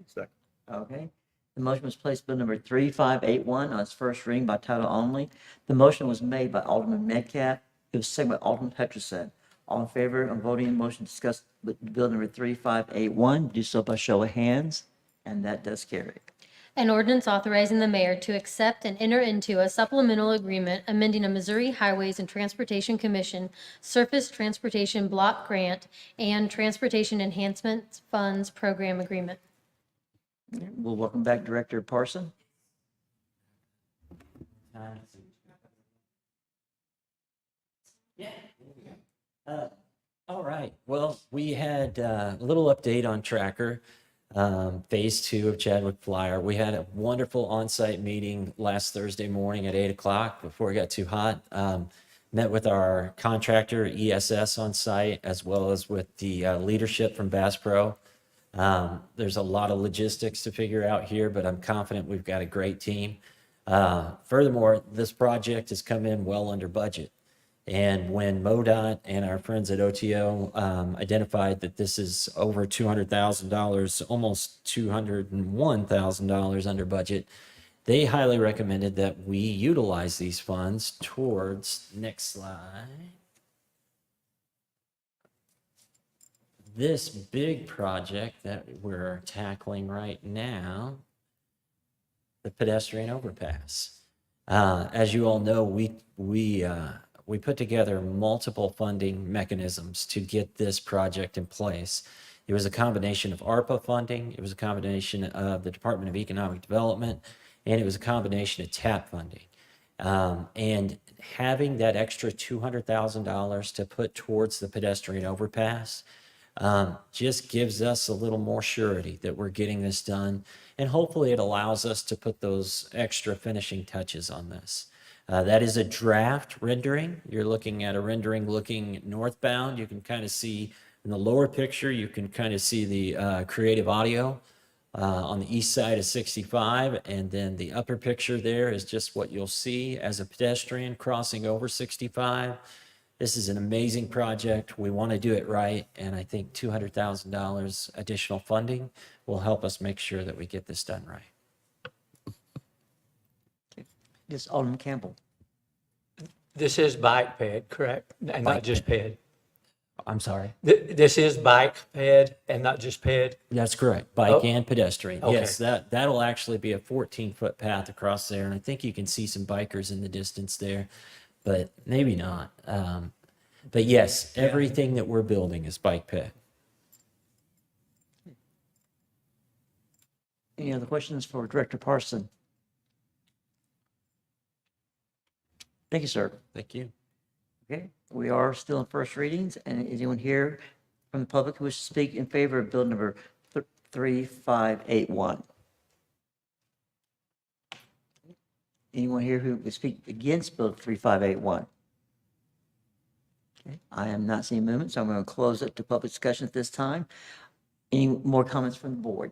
Second. Okay. The motion was placed bill number 3581 on its first reading by title only. The motion was made by Alderman Metcalf. It was seconded by Alderman Hutchinson. All in favor of voting in motion to discuss bill number 3581, do so by show of hands, and that does carry. An ordinance authorizing the mayor to accept and enter into a supplemental agreement amending a Missouri Highways and Transportation Commission Surface Transportation Block Grant and Transportation Enhancement Funds Program Agreement. We'll welcome back Director Parson. All right. Well, we had a little update on Tracker, phase 2 of Chadwick Flyer. We had a wonderful on-site meeting last Thursday morning at 8 o'clock before it got too hot. Met with our contractor, ESS, on site, as well as with the leadership from Bass Pro. There's a lot of logistics to figure out here, but I'm confident we've got a great team. Furthermore, this project has come in well under budget. And when MoDOT and our friends at OTO identified that this is over $200,000, almost $201,000 under budget, they highly recommended that we utilize these funds towards, next slide, this big project that we're tackling right now, the pedestrian overpass. As you all know, we put together multiple funding mechanisms to get this project in place. It was a combination of ARPA funding, it was a combination of the Department of Economic Development, and it was a combination of TAP funding. And having that extra $200,000 to put towards the pedestrian overpass just gives us a little more surety that we're getting this done. And hopefully it allows us to put those extra finishing touches on this. That is a draft rendering. You're looking at a rendering looking northbound. You can kind of see in the lower picture, you can kind of see the Creative Audio on the east side of 65. And then the upper picture there is just what you'll see as a pedestrian crossing over 65. This is an amazing project. We want to do it right. And I think $200,000 additional funding will help us make sure that we get this done right. Yes, Alderman Campbell. This is bike ped, correct? And not just ped. I'm sorry. This is bike ped and not just ped? That's correct. Bike and pedestrian. Okay. Yes, that'll actually be a 14-foot path across there. And I think you can see some bikers in the distance there, but maybe not. But yes, everything that we're building is bike ped. Any other questions for Director Parson? Thank you, sir. Thank you. Okay, we are still in first readings, and is anyone here from the public who wishes to speak in favor of bill number 3581? Anyone here who would speak against bill 3581? Okay, I am not seeing movement, so I'm going to close it to public discussion at this time. Any more comments from the board?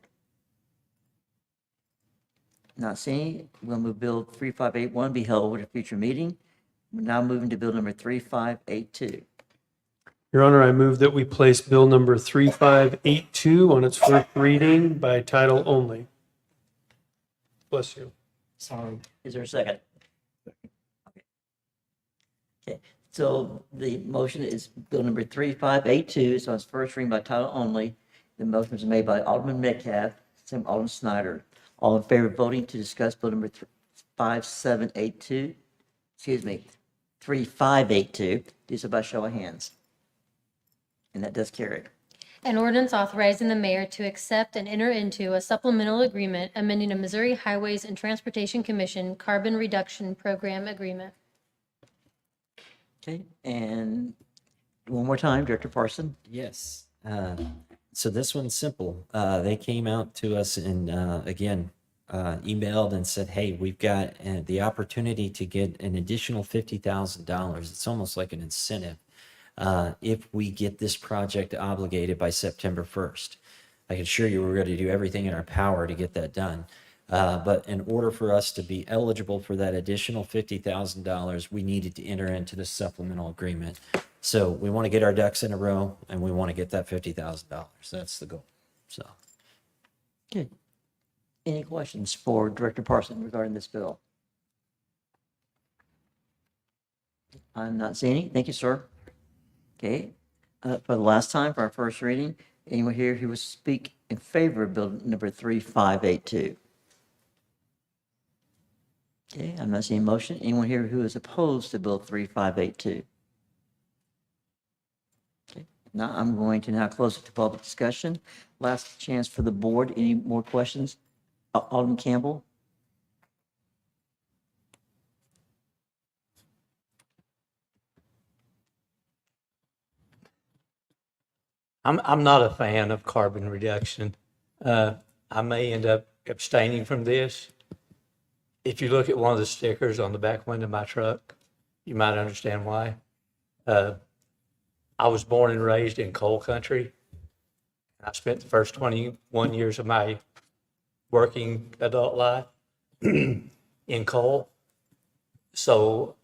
Not seeing. We'll move bill 3581 be held at a future meeting. We're now moving to bill number 3582. Your Honor, I move that we place bill number 3582 on its first reading by title only. Bless you. Sorry. Is there a second? Okay, so the motion is bill number 3582, so it's first reading by title only. The motion was made by Alderman Metcalf, second by Alderman Snyder. All in favor of voting to discuss bill number 3582, do so by show of hands. And that does carry. An ordinance authorizing the mayor to accept and enter into a supplemental agreement amending a Missouri Highways and Transportation Commission carbon reduction program agreement. Okay, and one more time, Director Parson. Yes. So this one's simple. They came out to us and again emailed and said, "Hey, we've got the opportunity to get an additional $50,000. It's almost like an incentive if we get this project obligated by September 1st." I can assure you we're going to do everything in our power to get that done. But in order for us to be eligible for that additional $50,000, we needed to enter into the supplemental agreement. So we want to get our ducks in a row and we want to get that $50,000. That's the goal. So. Okay. Any questions for Director Parson regarding this bill? I'm not seeing any. Thank you, sir. Okay. For the last time, for our first reading, anyone here who would speak in favor of bill number 3582? Okay, I'm not seeing motion. Anyone here who is opposed to bill 3582? Okay, now I'm going to now close it to public discussion. Last chance for the board. Any more questions? Alderman Campbell? I'm not a fan of carbon reduction. I may end up abstaining from this. If you look at one of the stickers on the back window of my truck, you might understand why. I was born and raised in coal country. I spent the first 21 years of my working adult life in coal. So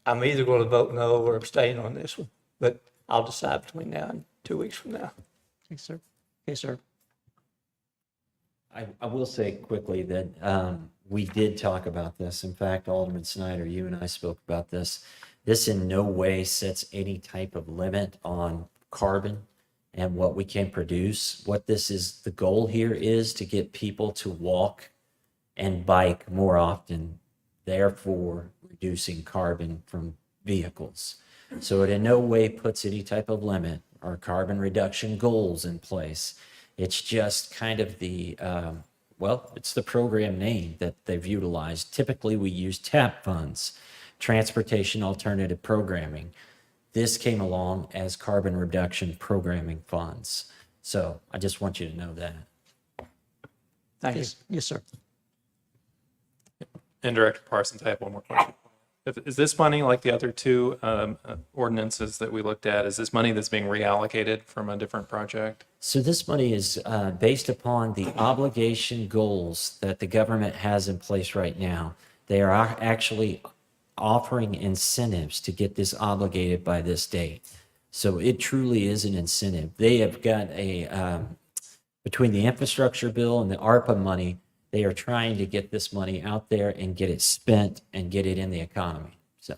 I'm either going to vote no or abstain on this one, but I'll decide between now and 2 weeks from now. Okay, sir. Okay, sir. I will say quickly that we did talk about this. In fact, Alderman Snyder, you and I spoke about this. This in no way sets any type of limit on carbon and what we can produce. What this is, the goal here is to get people to walk and bike more often, therefore reducing carbon from vehicles. So it in no way puts any type of limit or carbon reduction goals in place. It's just kind of the, it's the program name that they've utilized. Typically, we use TAP funds, Transportation Alternative Programming. This came along as carbon reduction programming funds. So I just want you to know that. Thank you. Yes, sir. And Director Parsons, I have one more question. Is this money, like the other two ordinances that we looked at, is this money that's being reallocated from a different project? So this money is based upon the obligation goals that the government has in place right now. They are actually offering incentives to get this obligated by this date. So it truly is an incentive. They have got a, between the infrastructure bill and the ARPA money, they are trying to get this money out there and get it spent and get it in the economy. So.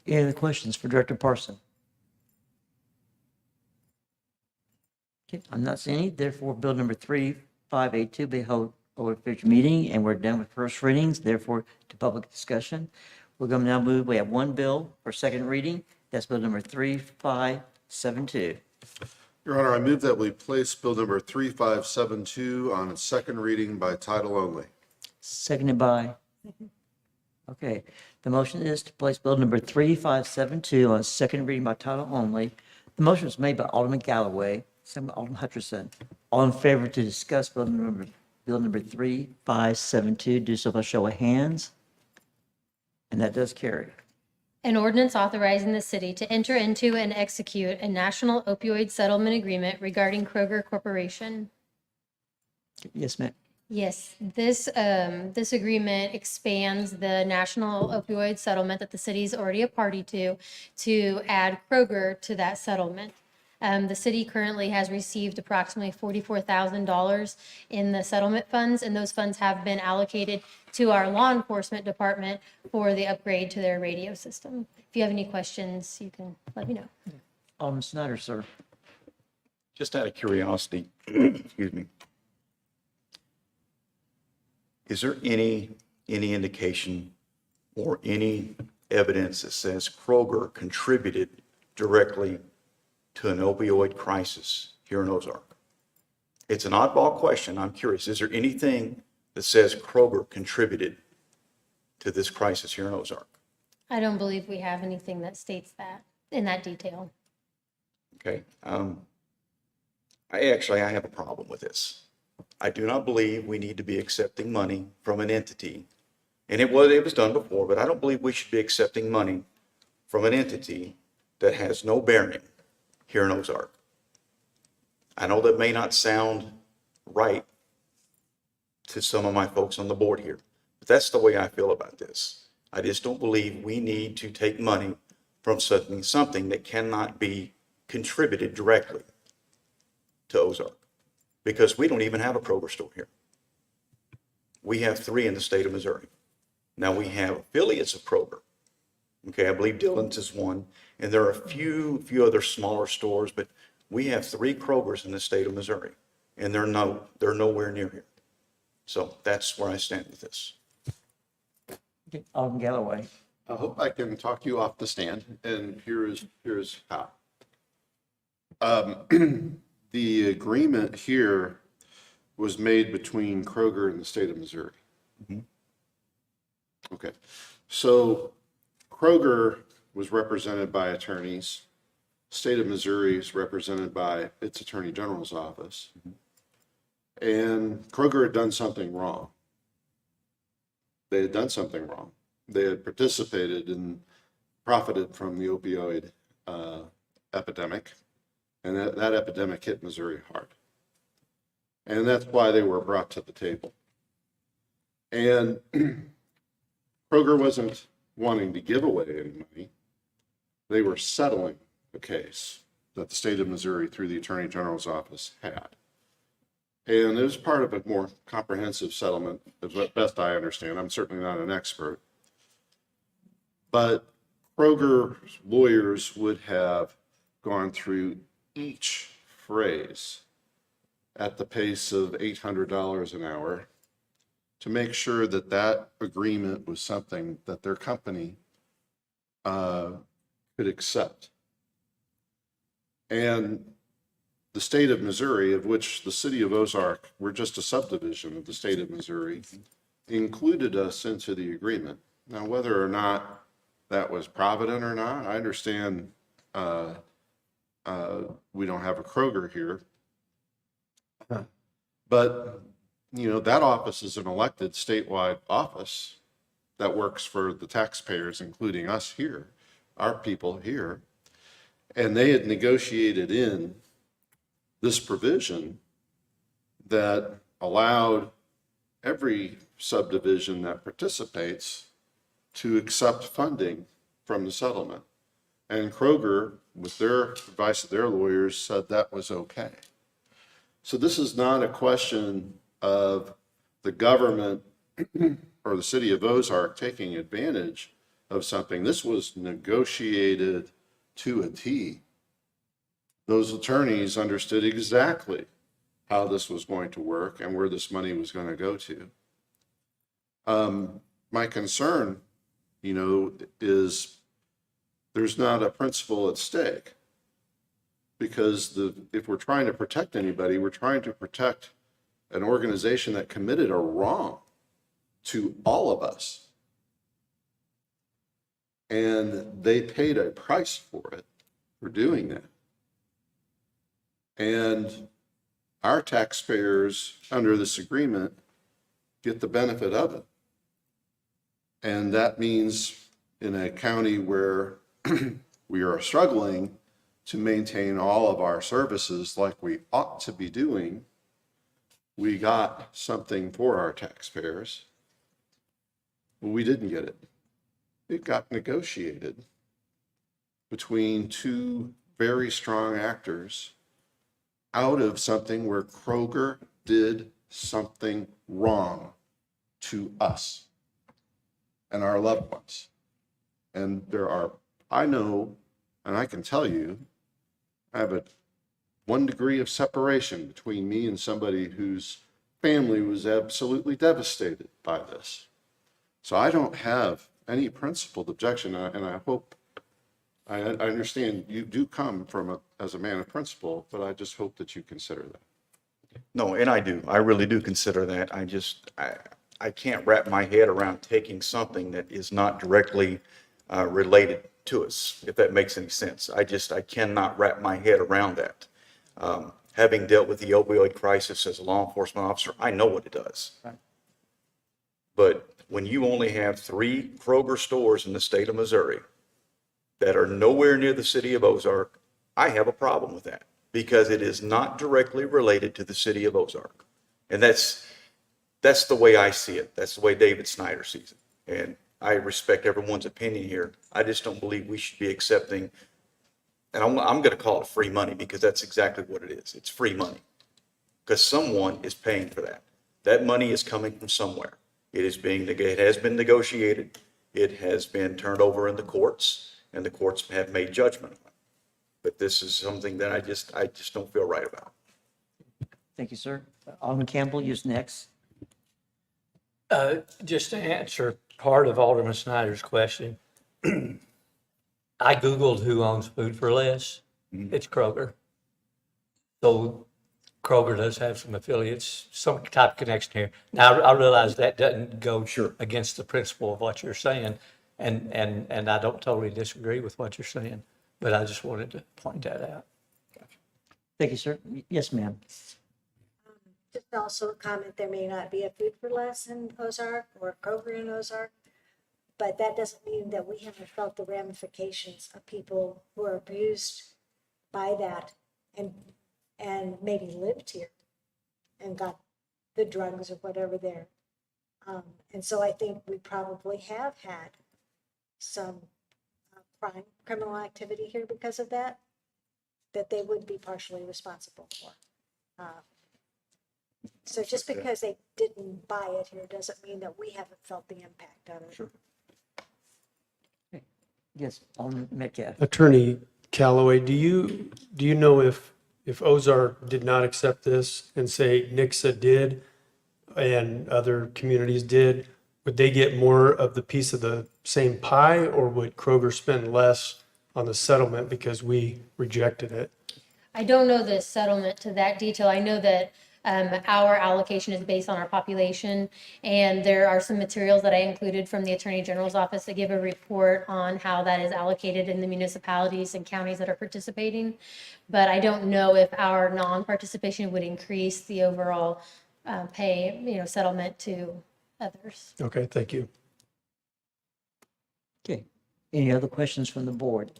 Any other questions for Director Parson? Okay, I'm not seeing any. Therefore, bill number 3582 be held over a future meeting, and we're done with first readings. Therefore, to public discussion, we're going to now move. We have one bill for second reading. That's bill number 3572. Your Honor, I move that we place Bill number 3572 on its second reading by title only. Seconded by? Okay, the motion is to place bill number 3572 on second reading by title only. The motion was made by Alderman Galloway, second by Alderman Hutcherson. All in favor to discuss bill number 3572, do so by show of hands. And that does carry. An ordinance authorizing the city to enter into and execute a national opioid settlement agreement regarding Kroger Corporation. Yes, ma'am. Yes, this agreement expands the national opioid settlement that the city is already a party to add Kroger to that settlement. The city currently has received approximately $44,000 in the settlement funds, and those funds have been allocated to our law enforcement department for the upgrade to their radio system. If you have any questions, you can let me know. Alderman Snyder, sir. Just out of curiosity, excuse me. Is there any indication or any evidence that says Kroger contributed directly to an opioid crisis here in Ozark? It's an oddball question. I'm curious. Is there anything that says Kroger contributed to this crisis here in Ozark? I don't believe we have anything that states that in that detail. Okay. I have a problem with this. I do not believe we need to be accepting money from an entity. And it was done before, but I don't believe we should be accepting money from an entity that has no bearing here in Ozark. I know that may not sound right to some of my folks on the board here, but that's the way I feel about this. I just don't believe we need to take money from something that cannot be contributed directly to Ozark, because we don't even have a Kroger store here. We have 3 in the state of Missouri. Now we have affiliates of Kroger. Okay, I believe Dillon's is one, and there are a few other smaller stores, but we have 3 Krogers in the state of Missouri, and they're nowhere near here. So that's where I stand with this. Okay, Alderman Galloway. I hope I can talk you off the stand, and here's how. The agreement here was made between Kroger and the state of Missouri. Okay, so Kroger was represented by attorneys. State of Missouri is represented by its Attorney General's office. And Kroger had done something wrong. They had done something wrong. They had participated and profited from the opioid epidemic. And that epidemic hit Missouri hard. And that's why they were brought to the table. And Kroger wasn't wanting to give away any money. They were settling a case that the state of Missouri, through the Attorney General's office, had. And it was part of a more comprehensive settlement, as best I understand. I'm certainly not an expert. But Kroger's lawyers would have gone through each phrase at the pace of $800 an hour to make sure that that agreement was something that their company could accept. And the state of Missouri, of which the city of Ozark, we're just a subdivision of the state of Missouri, included us into the agreement. Now, whether or not that was provident or not, I understand we don't have a Kroger here. But, you know, that office is an elected statewide office that works for the taxpayers, including us here, our people here. And they had negotiated in this provision that allowed every subdivision that participates to accept funding from the settlement. And Kroger, with their advice of their lawyers, said that was okay. So this is not a question of the government or the city of Ozark taking advantage of something. This was negotiated to a T. Those attorneys understood exactly how this was going to work and where this money was going to go to. My concern, you know, is there's not a principle at stake, Because if we're trying to protect anybody, we're trying to protect an organization that committed a wrong to all of us. And they paid a price for it, for doing that. And our taxpayers under this agreement get the benefit of it. And that means in a county where we are struggling to maintain all of our services like we ought to be doing, we got something for our taxpayers. But we didn't get it. It got negotiated between two very strong actors out of something where Kroger did something wrong to us and our loved ones. And I know, and I can tell you, I have a 1 degree of separation between me and somebody whose family was absolutely devastated by this. So I don't have any principled objection, and I hope, I understand you do come from as a man of principle, but I just hope that you consider that. No, and I do. I really do consider that. I can't wrap my head around taking something that is not directly related to us, if that makes any sense. I cannot wrap my head around that. Having dealt with the opioid crisis as a law enforcement officer, I know what it does. Right. But when you only have 3 Kroger stores in the state of Missouri that are nowhere near the city of Ozark, I have a problem with that because it is not directly related to the city of Ozark. And that's the way I see it. That's the way David Snyder sees it. And I respect everyone's opinion here. I just don't believe we should be accepting, and I'm going to call it free money because that's exactly what it is. It's free money because someone is paying for that. That money is coming from somewhere. It has been negotiated. It has been turned over in the courts, and the courts have made judgment on it. But this is something that I just don't feel right about. Thank you, sir. Alderman Campbell, you's next. Just to answer part of Alderman Snyder's question, I Googled who owns Food for Less. It's Kroger. So Kroger does have some affiliates, some type of connection here. Now, I realize that doesn't go against the principle of what you're saying, and I don't totally disagree with what you're saying, but I just wanted to point that out. Thank you, sir. Yes, ma'am. Just also a comment, there may not be a Food for Less in Ozark or a Kroger in Ozark, but that doesn't mean that we haven't felt the ramifications of people who are abused by that and maybe lived here and got the drugs or whatever there. And so I think we probably have had some criminal activity here because of that they would be partially responsible for. So just because they didn't buy it here doesn't mean that we haven't felt the impact of it. Sure. Yes, Alderman Metcalf. Attorney Callaway, do you know if Ozark did not accept this and say Nixa did and other communities did, would they get more of the piece of the same pie, or would Kroger spend less on the settlement because we rejected it? I don't know the settlement to that detail. I know that our allocation is based on our population, and there are some materials that I included from the Attorney General's office that give a report on how that is allocated in the municipalities and counties that are participating. But I don't know if our non-participation would increase the overall settlement to others. Okay, thank you. Okay. Any other questions from the board?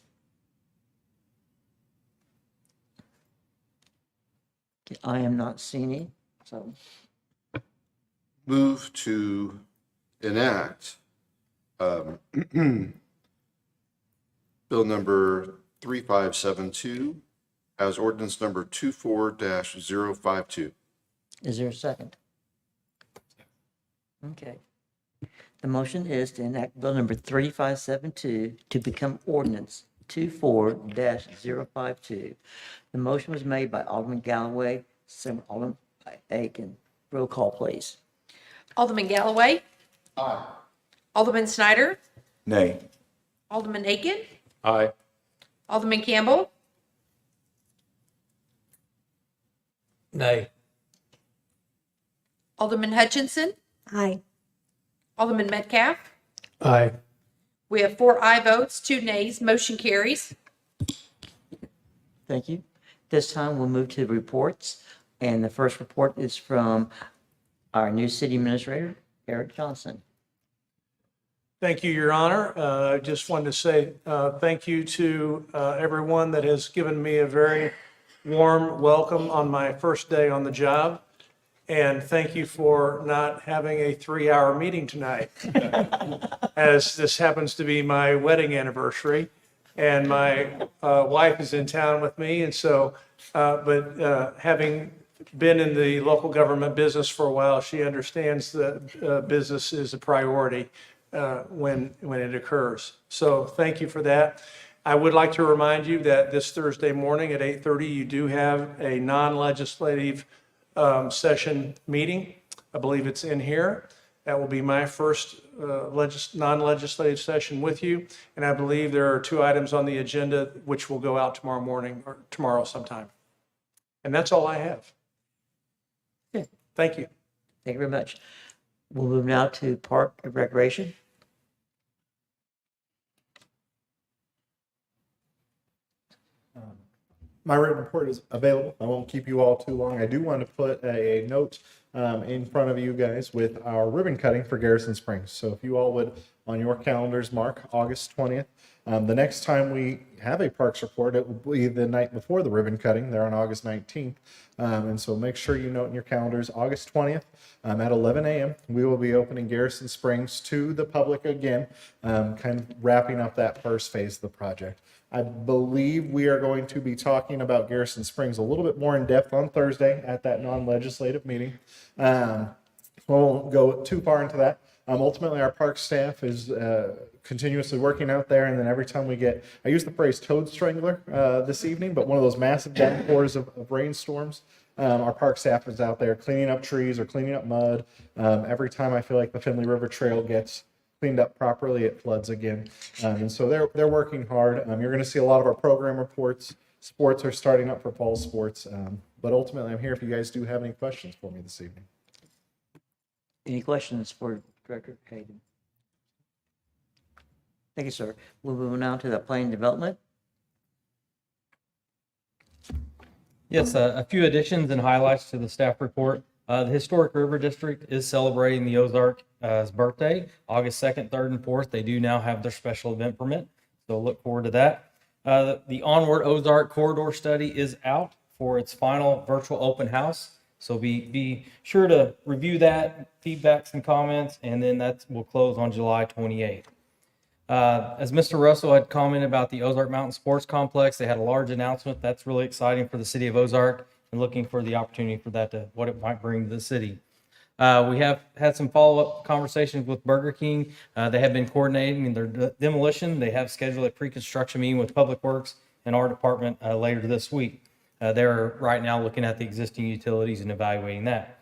Okay, I am not seeing any, so Move to enact Bill number 3572 as ordinance number 24-052. is there a second? Okay. The motion is to enact bill number 3572 to become ordinance 24-052. The motion was made by Alderman Galloway, second by Alderman Aiken. Roll call, please. Alderman Galloway. Aye. Alderman Snyder. Nay. Alderman Aiken. Aye. Alderman Campbell. Nay. Alderman Hutchinson, Aye. Alderman Metcalf. Aye. We have 4 aye votes, 2 nays. Motion carries. Thank you. This time we'll move to reports. And the first report is from our new city administrator, Eric Johnson. Thank you, Your Honor. I just wanted to say thank you to everyone that has given me a very warm welcome on my first day on the job. And thank you for not having a 3-hour meeting tonight, as this happens to be my wedding anniversary. And my wife is in town with me. And so, having been in the local government business for a while, she understands that business is a priority when it occurs. So thank you for that. I would like to remind you that this Thursday morning at 8:30, you do have a non-legislative session meeting. I believe it's in here. That will be my first non-legislative session with you. And I believe there are 2 items on the agenda which will go out tomorrow morning or tomorrow sometime. And that's all I have. Okay. Thank you. Thank you very much. We'll move now to Park and Recreation. My written report is available. I won't keep you all too long. I do want to put a note in front of you guys with our ribbon cutting for Garrison Springs. So if you all would, on your calendars, mark August 20th. The next time we have a parks report, it will be the night before the ribbon cutting, there on August 19th. And so make sure you note in your calendars, August 20th at 11 a.m. We will be opening Garrison Springs to the public again, kind of wrapping up that first phase of the project. I believe we are going to be talking about Garrison Springs a little bit more in depth on Thursday at that non-legislative meeting. We won't go too far into that. Ultimately, our park staff is continuously working out there, and then every time we get, I use the phrase toad strangler this evening, but one of those massive downpours of rainstorms, our park staff is out there cleaning up trees or cleaning up mud. Every time I feel like the Finley River Trail gets cleaned up properly, it floods again. And so they're working hard. You're going to see a lot of our program reports. Sports are starting up for fall sports. But ultimately, I'm here if you guys do have any questions for me this evening. Any questions for Director Hayden? Thank you, sir. We'll move now to the planning development. Yes, a few additions and highlights to the staff report. The Historic River District is celebrating the Ozark's birthday, August 2nd, 3rd, and 4th. They do now have their special event permit, so look forward to that. The Onward Ozark Corridor Study is out for its final virtual open house, so be sure to review that, feedbacks and comments, and then that will close on July 28th. As Mr. Russell had commented about the Ozark Mountain Sports Complex, they had a large announcement. That's really exciting for the city of Ozark, and looking for the opportunity for that to what it might bring to the city. We have had some follow-up conversations with Burger King. They have been coordinating their demolition. They have scheduled a pre-construction meeting with Public Works and our department later this week. They're right now looking at the existing utilities and evaluating that.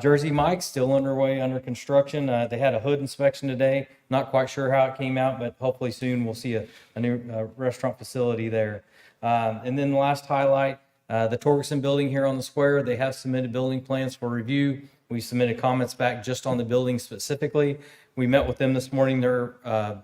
Jersey Mike's still underway under construction. They had a hood inspection today. Not quite sure how it came out, but hopefully soon we'll see a new restaurant facility there. And then the last highlight, the Torgerson building here on the square, they have submitted building plans for review. We submitted comments back just on the building specifically. We met with them this morning. They're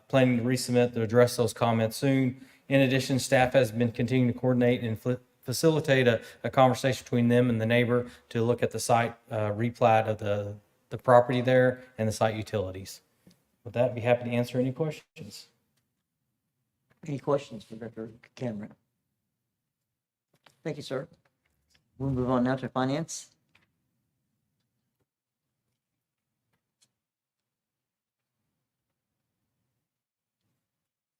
planning to resubmit to address those comments soon. In addition, staff has been continuing to coordinate and facilitate a conversation between them and the neighbor to look at the site replat of the property there and the site utilities. With that, I'd be happy to answer any questions. Any questions for Director Cameron? Thank you, sir. We'll move on now to finance.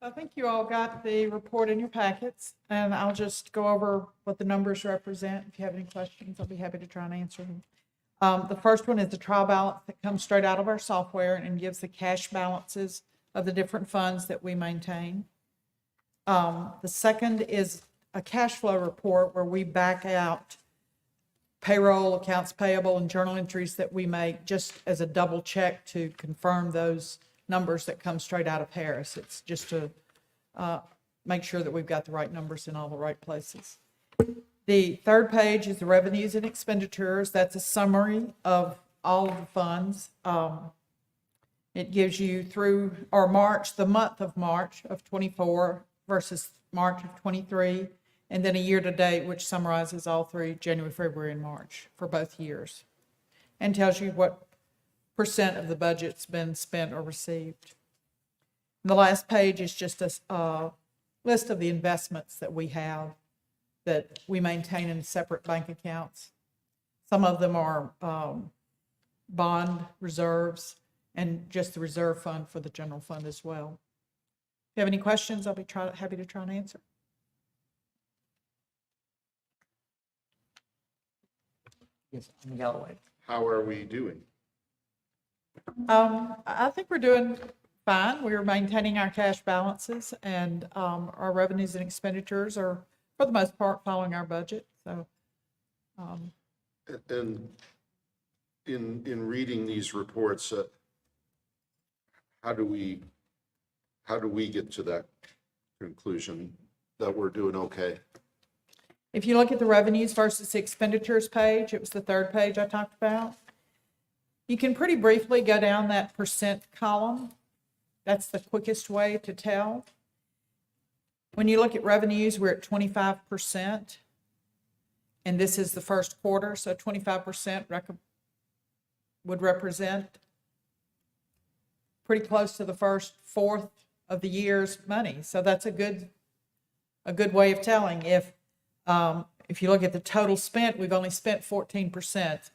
I think you all got the report in your packets, and I'll just go over what the numbers represent. If you have any questions, I'll be happy to try and answer them. The first one is the trial balance that comes straight out of our software and gives the cash balances of the different funds that we maintain. The second is a cash flow report where we back out payroll, accounts payable, and journal entries that we make just as a double check to confirm those numbers that come straight out of Harris. It's just to make sure that we've got the right numbers in all the right places. The third page is the revenues and expenditures. That's a summary of all of the funds. It gives you through, or March, the month of March of 24 versus March of 23, and then a year-to-date, which summarizes all three, January, February, and March for both years, and tells you what percent of the budget's been spent or received. And the last page is just a list of the investments that we have that we maintain in separate bank accounts. Some of them are bond reserves and just the reserve fund for the general fund as well. If you have any questions, I'll be happy to try and answer. Yes, Alderman Galloway. How are we doing? I think we're doing fine. We're maintaining our cash balances, and our revenues and expenditures are, for the most part, following our budget. So, And in reading these reports, how do we get to that conclusion that we're doing okay? if you look at the revenues versus expenditures page, it was the third page I talked about. You can pretty briefly go down that percent column. That's the quickest way to tell. When you look at revenues, we're at 25%. And this is the first quarter, so 25% would represent pretty close to the first fourth of the year's money. So that's a good way of telling. If you look at the total spent, we've only spent 14%.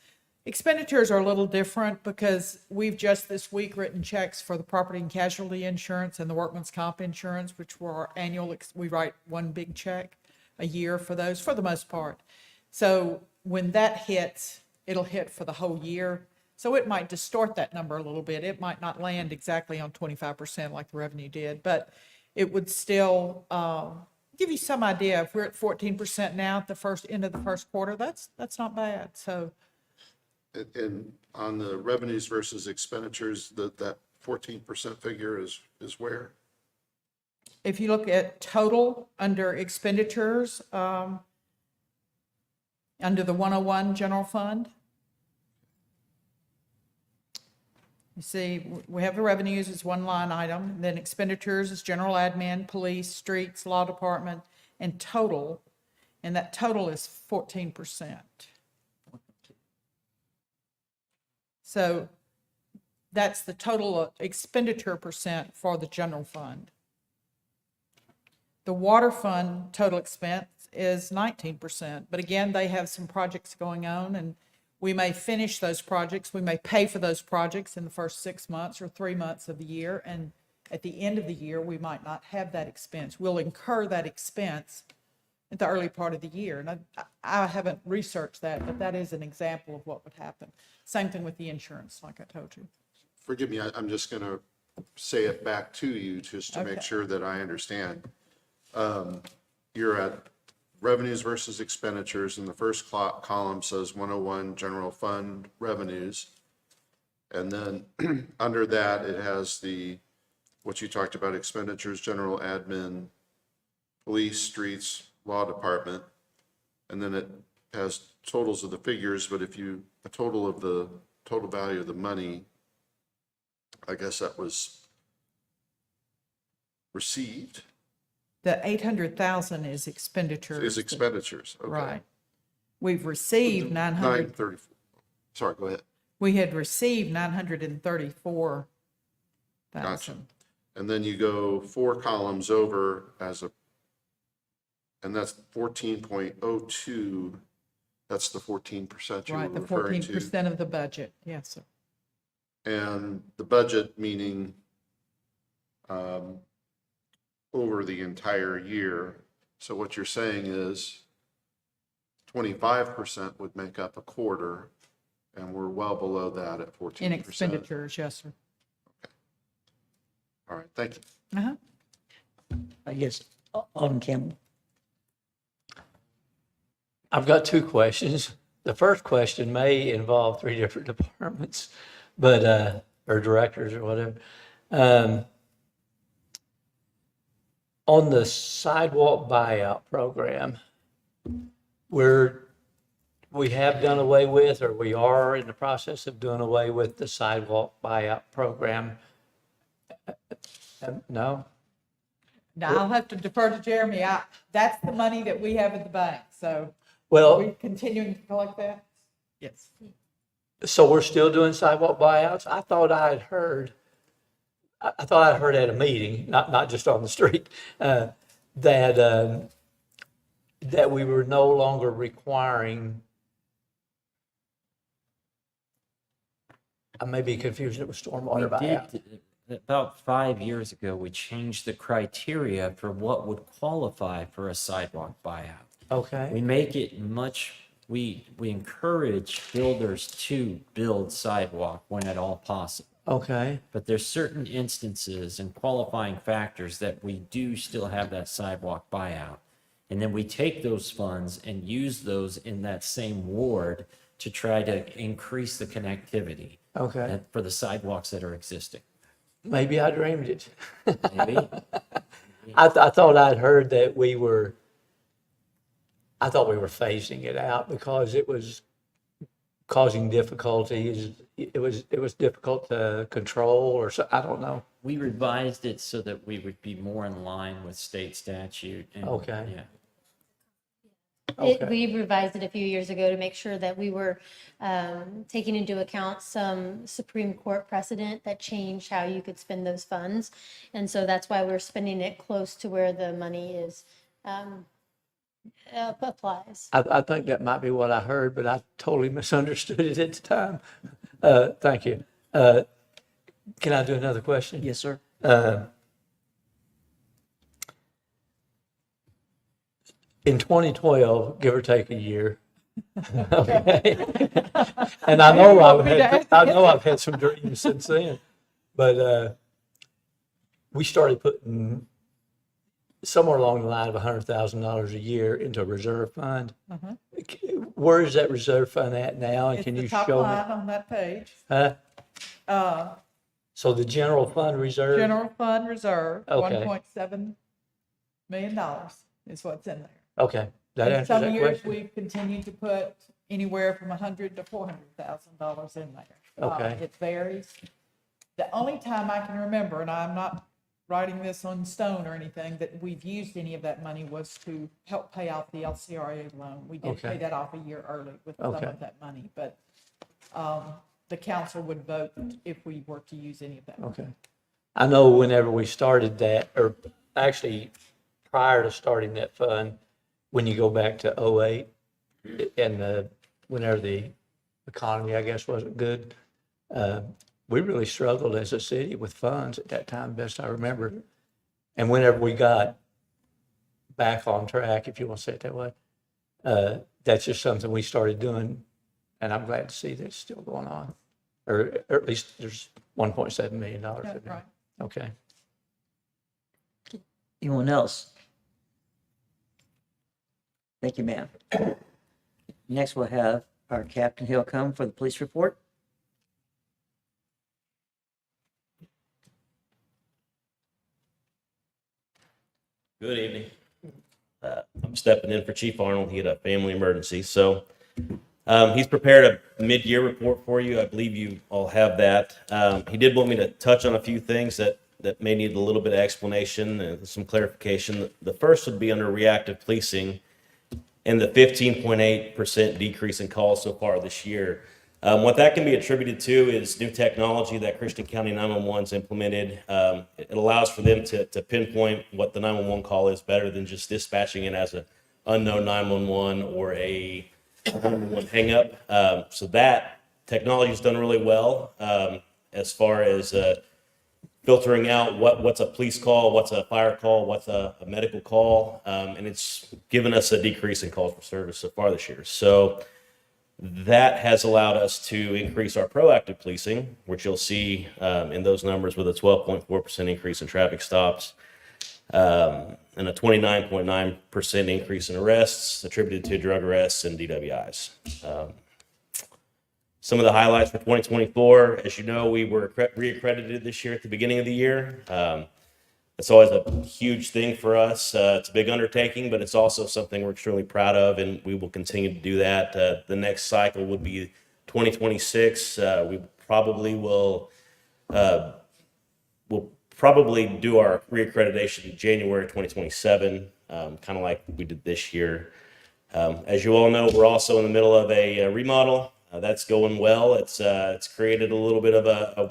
Expenditures are a little different because we've just this week written checks for the property and casualty insurance and the workman's comp insurance, which were our annual, we write one big check a year for those for the most part. So when that hits, it'll hit for the whole year. So it might distort that number a little bit. It might not land exactly on 25% like the revenue did, but it would still give you some idea. If we're at 14% now at the end of the first quarter, that's not bad. So. And on the revenues versus expenditures, that 14% figure is where? If you look at total under expenditures, under the 101 general fund, you see we have the revenues as one line item, then expenditures is general admin, police, streets, law department, and total, and that total is 14%. So that's the total expenditure percent for the general fund. The water fund total expense is 19%, but again, they have some projects going on, and we may finish those projects. We may pay for those projects in the first 6 months or 3 months of the year, and at the end of the year, we might not have that expense. We'll incur that expense at the early part of the year. And I haven't researched that, but that is an example of what would happen. Same thing with the insurance, like I told you. Forgive me, I'm just going to say it back to you just to make Okay. sure that I understand. You're at revenues versus expenditures, and the first column says 101 general fund revenues. And then under that, it has what you talked about, expenditures, general admin, police, streets, law department. And then it has totals of the figures, but a total of the total value of the money, I guess that was received. The 800,000 is expenditures. Is expenditures, okay. Right. We've received 934. Sorry, go ahead. We had received 934,000. Gotcha. And then you go 4 columns over and that's 14.02. That's the 14% you were Right, the referring to. 14% of the budget. Yes, sir. And the budget meaning over the entire year. So what you're saying is 25% would make up a quarter, and we're well below that at 14%. In expenditures, yes, sir. All right, thank you. Uh-huh. Yes, Alderman Campbell. I've got 2 questions. The first question may involve 3 different departments, but or directors or whatever. On the sidewalk buyout program, we have done away with, or we are in the process of doing away with the sidewalk buyout program. No? Now, I'll have to defer to Jeremy. That's the money that we have at the bank, so are Well, we continuing to collect that? Yes. so we're still doing sidewalk buyouts? I thought I had heard, I thought I heard at a meeting, not just on the street, that we were no longer requiring. I may be confused with stormwater buyout. About 5 years ago, we changed the criteria for what would qualify for a sidewalk buyout. Okay. We make it we encourage builders to build sidewalk when at all possible. Okay. But there's certain instances and qualifying factors that we do still have that sidewalk buyout. And then we take those funds and use those in that same ward to try to increase the connectivity. Okay. For the sidewalks that are existing. Maybe I dreamed it. Maybe. I thought I'd heard that I thought we were phasing it out because it was causing difficulties. It was difficult to control, or so, I don't know. We revised it so that we would be more in line with state statute. And, Okay. Yeah. We revised it a few years ago to make sure that we were taking into account some Supreme Court precedent that changed how you could spend those funds. And so that's why we're spending it close to where the money is applies. I think that might be what I heard, but I totally misunderstood it at the time. Thank you. Can I do another question? Yes, sir. In 2012, give or take a year. Okay. And I know I've had some dreams since then, but we started putting somewhere along the line of $100,000 a year into a reserve fund. Where is that reserve fund at now? And It's can the you top show line me? on that page. Huh? So the general fund reserve? General fund reserve, Okay. $1.7 million is what's in there. Okay, that And answers some that years question. we've continued to put anywhere from $100,000 to $400,000 in there. Okay. It varies. The only time I can remember, and I'm not writing this on stone or anything, that we've used any of that money was to help pay off the LCRA loan. We did Okay. pay that off a year early with some Okay. of that money, but the council would vote if we were to use any of that. Okay. I know whenever we started that, or actually prior to starting that fund, when you go back to '08 and whenever the economy, I guess, wasn't good, we really struggled as a city with funds at that time, best I remember. And whenever we got back on track, if you want to say it that way, that's just something we started doing. And I'm glad to see that it's still going on, or at least there's $1.7 million in Yeah, there. right. Okay. Anyone else? Thank you, ma'am. Next, we'll have our Captain Hill come for the police report. Good evening. I'm stepping in for Chief Arnold. He had a family emergency. So he's prepared a mid-year report for you. I believe you all have that. He did want me to touch on a few things that may need a little bit of explanation and some clarification. The first would be under reactive policing and the 15.8% decrease in calls so far this year. What that can be attributed to is new technology that Christian County 911's implemented. It allows for them to pinpoint what the 911 call is better than just dispatching it as an unknown 911 or a 911 hang up. So that technology has done really well as far as filtering out what's a police call, what's a fire call, what's a medical call, and it's given us a decrease in calls for service so far this year. So that has allowed us to increase our proactive policing, which you'll see in those numbers with a 12.4% increase in traffic stops and a 29.9% increase in arrests attributed to drug arrests and DWIs. Some of the highlights for 2024, as you know, we were reaccredited this year at the beginning of the year. It's always a huge thing for us. It's a big undertaking, but it's also something we're extremely proud of, and we will continue to do that. The next cycle would be 2026. We probably will we'll probably do our reaccreditation in January 2027, kind of like we did this year. As you all know, we're also in the middle of a remodel. That's going well. It's created a little bit of a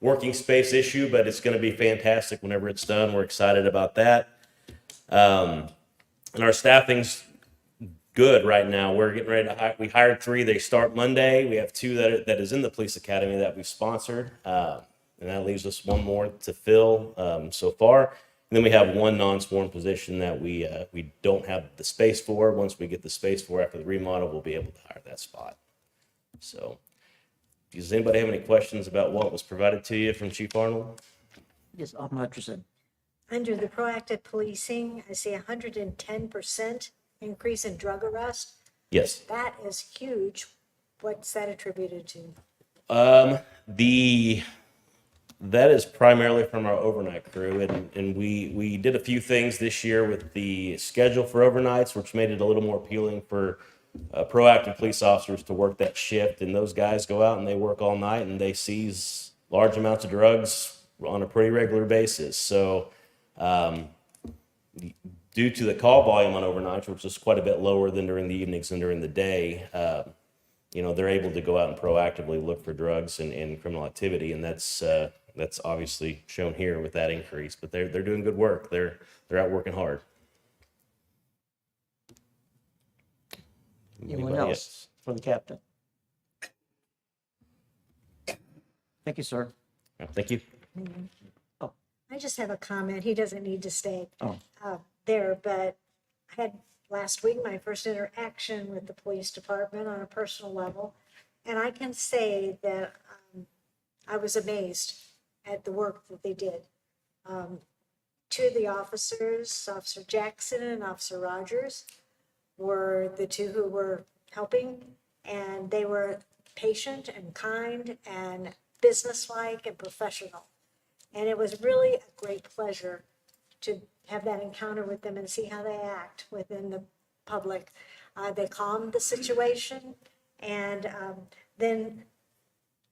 working space issue, but it's going to be fantastic whenever it's done. We're excited about that. And our staffing's good right now. We're getting ready to hire. We hired 3. They start Monday. We have 2 that is in the police academy that we've sponsored. And that leaves us 1 more to fill so far. And then we have 1 non-sworn position that we don't have the space for. Once we get the space for after the remodel, we'll be able to hire that spot. So, does anybody have any questions about what was provided to you from Chief Arnold? Yes, Alderman Hutchinson. Under the proactive policing, I see 110% increase in drug arrest. Yes. That is huge. What's that attributed to? That is primarily from our overnight crew, and we did a few things this year with the schedule for overnights, which made it a little more appealing for proactive police officers to work that shift. And those guys go out and they work all night and they seize large amounts of drugs on a pretty regular basis. So due to the call volume on overnights, which is quite a bit lower than during the evenings and during the day, they're able to go out and proactively look for drugs and criminal activity, and that's obviously shown here with that increase. But they're doing good work. They're out working hard. Anyone else for the captain? Thank you, sir. Thank you. I just have a comment. He doesn't need to stay Oh. there, but I had last week my first interaction with the police department on a personal level. And I can say that I was amazed at the work that they did. 2 of the officers, Officer Jackson and Officer Rogers, were the 2 who were helping, and they were patient and kind and businesslike and professional. And it was really a great pleasure to have that encounter with them and see how they act within the public. They calmed the situation, and then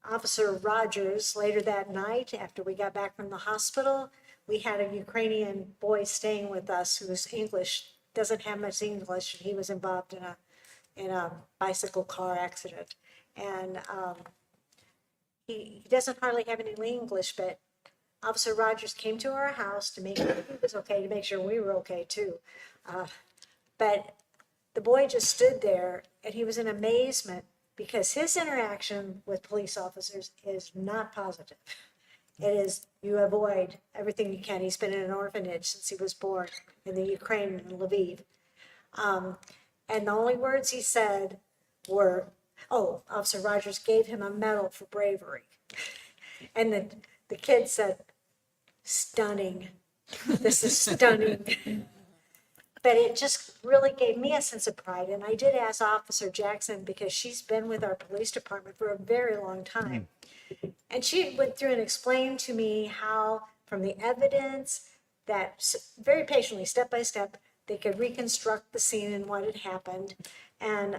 Officer Rogers, later that night, after we got back from the hospital, we had a Ukrainian boy staying with us who's English, doesn't have much English, and he was involved in a bicycle car accident. And he doesn't hardly have any English, but Officer Rogers came to our house to make sure he was okay, to make sure we were okay too. But the boy just stood there and he was in amazement because his interaction with police officers is not positive. It is, you avoid everything you can. He's been in an orphanage since he was born in the Ukraine, in Lviv. And the only words he said were, Officer Rogers gave him a medal for bravery. And the kid said, stunning. This is stunning. But it just really gave me a sense of pride. And I did ask Officer Jackson, because she's been with our police department for a very long time. And she went through and explained to me how, from the evidence, that very patiently, step by step, they could reconstruct the scene and what had happened. And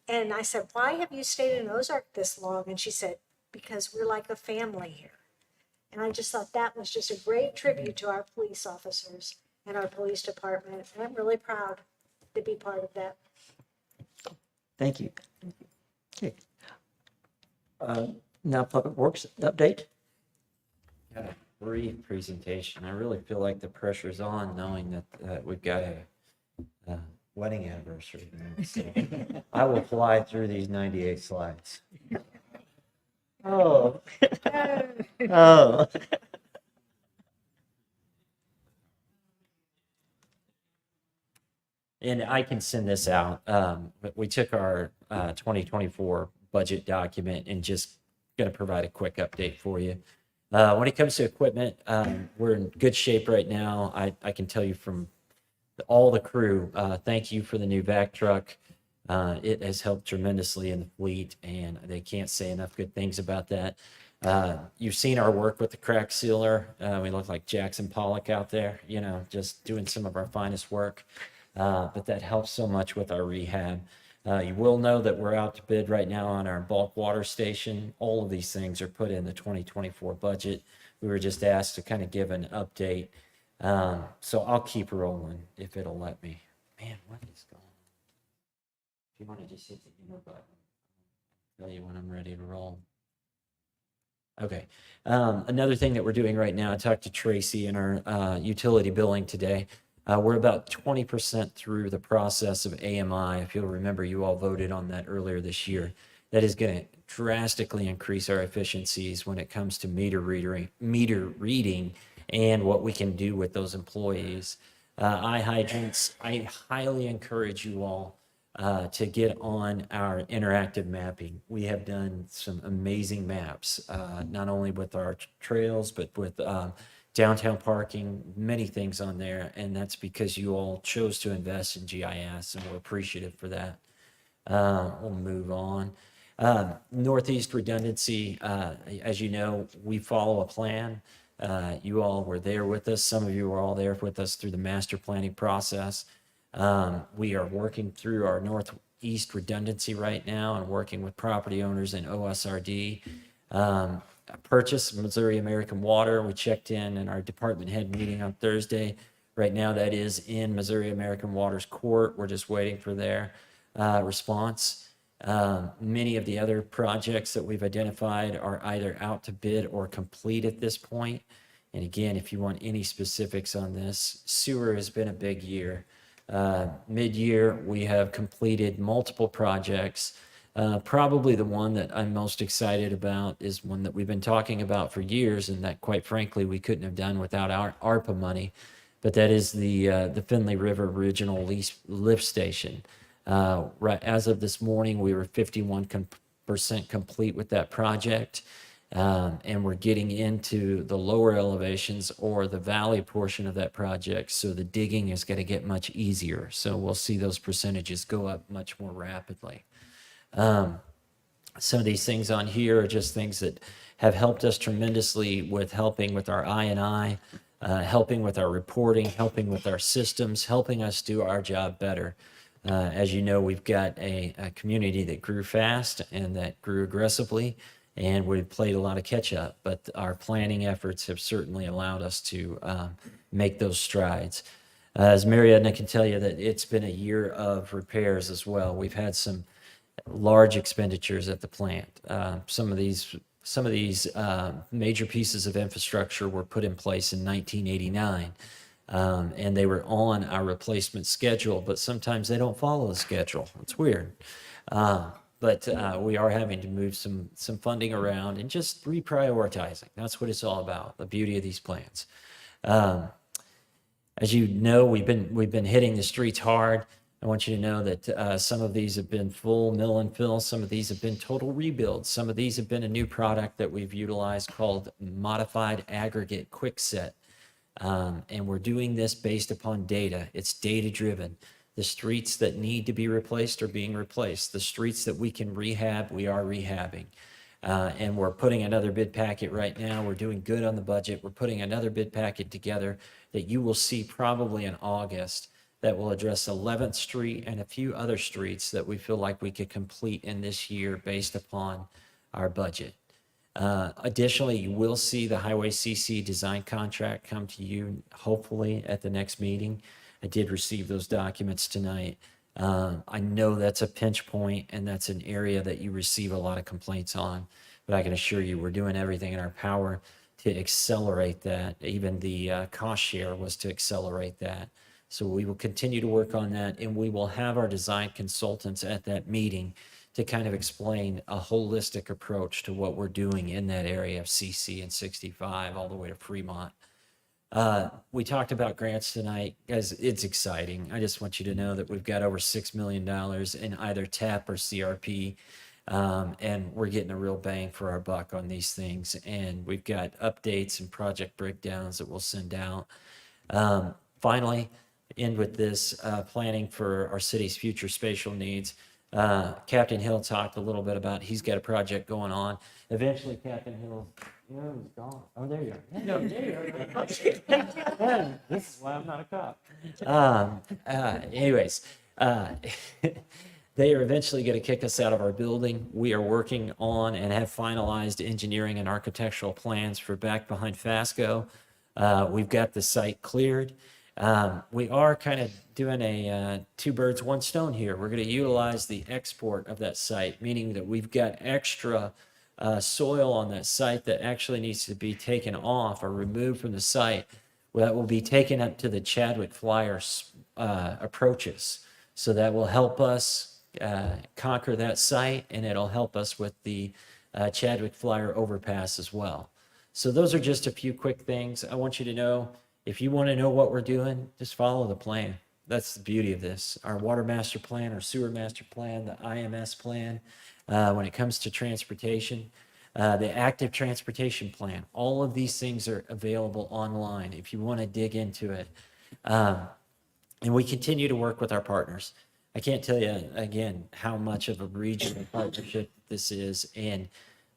I said, why have you stayed in Ozark this long? And she said, because we're like a family here. And I just thought that was just a great tribute to our police officers and our police department. And I'm really proud to be part of that. Thank you. Okay. Now Public Works update. Got a brief presentation. I really feel like the pressure's on, knowing that we've got a wedding anniversary. So I will fly through these 98 slides. Oh. Oh. And I can send this out. But we took our 2024 budget document and just going to provide a quick update for you. When it comes to equipment, we're in good shape right now. I can tell you from all the crew, thank you for the new vac truck. It has helped tremendously in the fleet, and they can't say enough good things about that. You've seen our work with the crack sealer. We look like Jackson Pollock out there, just doing some of our finest work. But that helps so much with our rehab. You will know that we're out to bid right now on our bulk water station. All of these things are put in the 2024 budget. We were just asked to kind of give an update. So I'll keep rolling if it'll let me. Man, what is going on? If you want to just hit the button, I'll tell you when I'm ready to roll. Okay. Another thing that we're doing right now, I talked to Tracy in our utility billing today. We're about 20% through the process of AMI. If you'll remember, you all voted on that earlier this year. That is going to drastically increase our efficiencies when it comes to meter reading and what we can do with those employees. iHydrants, I highly encourage you all to get on our interactive mapping. We have done some amazing maps, not only with our trails, but with downtown parking, many things on there. And that's because you all chose to invest in GIS, and we're appreciative for that. We'll move on. Northeast redundancy, as you know, we follow a plan. You all were there with us. Some of you were all there with us through the master planning process. We are working through our Northeast redundancy right now and working with property owners in OSRD. Purchase Missouri American Water. We checked in our department head meeting on Thursday. Right now that is in Missouri American Water's court. We're just waiting for their response. Many of the other projects that we've identified are either out to bid or complete at this point. And again, if you want any specifics on this, sewer has been a big year. Mid-year, we have completed multiple projects. Probably the one that I'm most excited about is one that we've been talking about for years, and that quite frankly we couldn't have done without our ARPA money. But that is the Finley River Regional Lift Station. Right as of this morning, we were 51% complete with that project. And we're getting into the lower elevations or the valley portion of that project. So the digging is going to get much easier. So we'll see those percentages go up much more rapidly. Some of these things on here are just things that have helped us tremendously with helping with our I&I, helping with our reporting, helping with our systems, helping us do our job better. As you know, we've got a community that grew fast and that grew aggressively, and we've played a lot of catch up, but our planning efforts have certainly allowed us to make those strides. As Marietta can tell you, that it's been a year of repairs as well. We've had some large expenditures at the plant. Some of these major pieces of infrastructure were put in place in 1989, and they were on our replacement schedule, but sometimes they don't follow the schedule. It's weird. But we are having to move some funding around and just reprioritizing. That's what it's all about, the beauty of these plans. As you know, we've been hitting the streets hard. I want you to know that some of these have been full mill and fill. Some of these have been total rebuilds. Some of these have been a new product that we've utilized called Modified Aggregate Quickset. And we're doing this based upon data. It's data driven. The streets that need to be replaced are being replaced. The streets that we can rehab, we are rehabbing. And we're putting another bid packet right now. We're doing good on the budget. We're putting another bid packet together that you will see probably in August that will address 11th Street and a few other streets that we feel like we could complete in this year based upon our budget. Additionally, you will see the Highway CC design contract come to you hopefully at the next meeting. I did receive those documents tonight. I know that's a pinch point and that's an area that you receive a lot of complaints on, but I can assure you we're doing everything in our power to accelerate that. Even the cost share was to accelerate that. So we will continue to work on that, and we will have our design consultants at that meeting to kind of explain a holistic approach to what we're doing in that area of CC and 65 all the way to Fremont. We talked about grants tonight. Guys, it's exciting. I just want you to know that we've got over $6 million in either TAP or CRP, and we're getting a real bang for our buck on these things. And we've got updates and project breakdowns that we'll send out. Finally, end with this planning for our city's future spatial needs. Captain Hill talked a little bit about he's got a project going on. Eventually, Captain Hill, he's gone. Oh, there you are. Yeah, there you are. Yeah, this is why I'm not a cop. Anyways, they are eventually going to kick us out of our building. We are working on and have finalized engineering and architectural plans for back behind Fasco. We've got the site cleared. We are kind of doing a two birds, one stone here. We're going to utilize the export of that site, meaning that we've got extra soil on that site that actually needs to be taken off or removed from the site. That will be taken up to the Chadwick Flyer approaches. So that will help us conquer that site, and it'll help us with the Chadwick Flyer overpass as well. So those are just a few quick things. I want you to know, if you want to know what we're doing, just follow the plan. That's the beauty of this. Our water master plan, our sewer master plan, the IMS plan, when it comes to transportation, the active transportation plan, all of these things are available online if you want to dig into it. And we continue to work with our partners. I can't tell you, again, how much of a regional partnership this is, and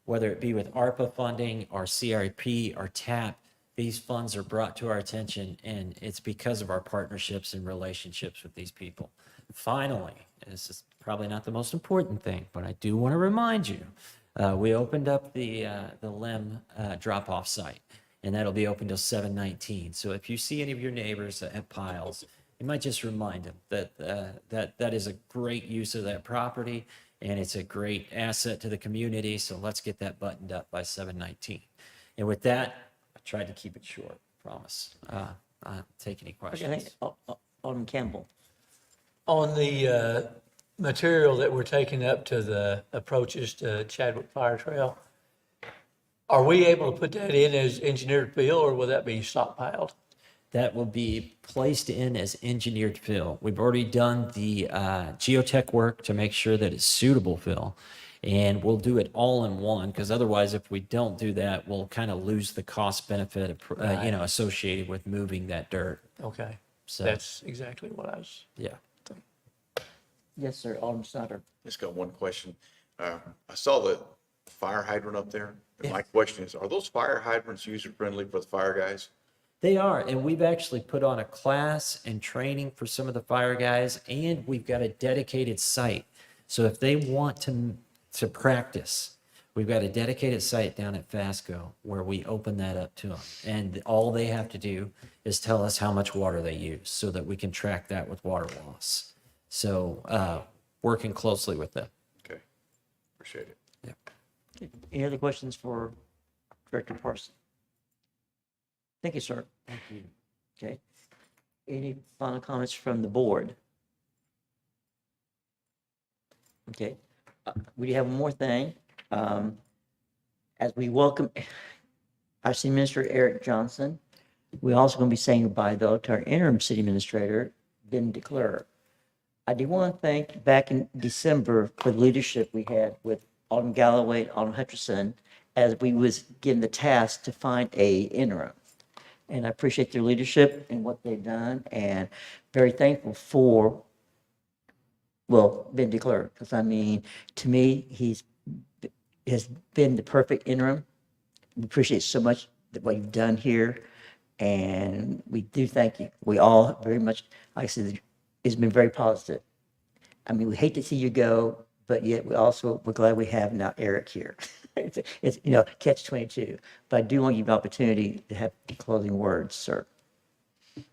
whether it be with ARPA funding or CRP or TAP, these funds are brought to our attention, and it's because of our partnerships and relationships with these people. Finally, this is probably not the most important thing, but I do want to remind you, we opened up the LEM drop-off site, and that'll be open till 7/19. So if you see any of your neighbors that have piles, you might just remind them that that is a great use of that property, and it's a great asset to the community. So let's get that buttoned up by 7/19. And with that, I tried to keep it short, promise. Take any questions. Okay, Alderman Campbell. On the material that we're taking up to the approaches to Chadwick Fire Trail, are we able to put that in as engineered fill, or will that be stockpiled? That will be placed in as engineered fill. We've already done the geotech work to make sure that it's suitable fill, and we'll do it all in one, because otherwise, if we don't do that, we'll kind of lose the cost benefit associated with moving that dirt. Okay, So that's exactly what I was. yeah. Yes, sir, Alderman Snyder. Just got one question. I saw the fire hydrant up there. And my question is, are those fire hydrants user-friendly for the fire guys? They are, and we've actually put on a class and training for some of the fire guys, and we've got a dedicated site. So if they want to practice, we've got a dedicated site down at Fasco where we open that up to them. And all they have to do is tell us how much water they use so that we can track that with water loss. So working closely with them. Okay, appreciate it. Yeah. Any other questions for Director Parson? Thank you, sir. Thank you. Okay. Any final comments from the board? Okay. We have one more thing. As we welcome our City Minister, Eric Johnson, we're also going to be saying goodbye, though, to our interim City Administrator, Ben DeClerc. I do want to thank back in December for the leadership we had with Alderman Galloway and Alderman Hutcherson as we was given the task to find a interim. And I appreciate their leadership and what they've done, and very thankful for, well, Ben DeClerc, because I mean, to me, has been the perfect interim. We appreciate so much what you've done here, and we do thank you. We all very much, like I said, it's been very positive. I mean, we hate to see you go, but yet we're glad we have now Eric here. it's catch-22. But I do want you the opportunity to have closing words, sir.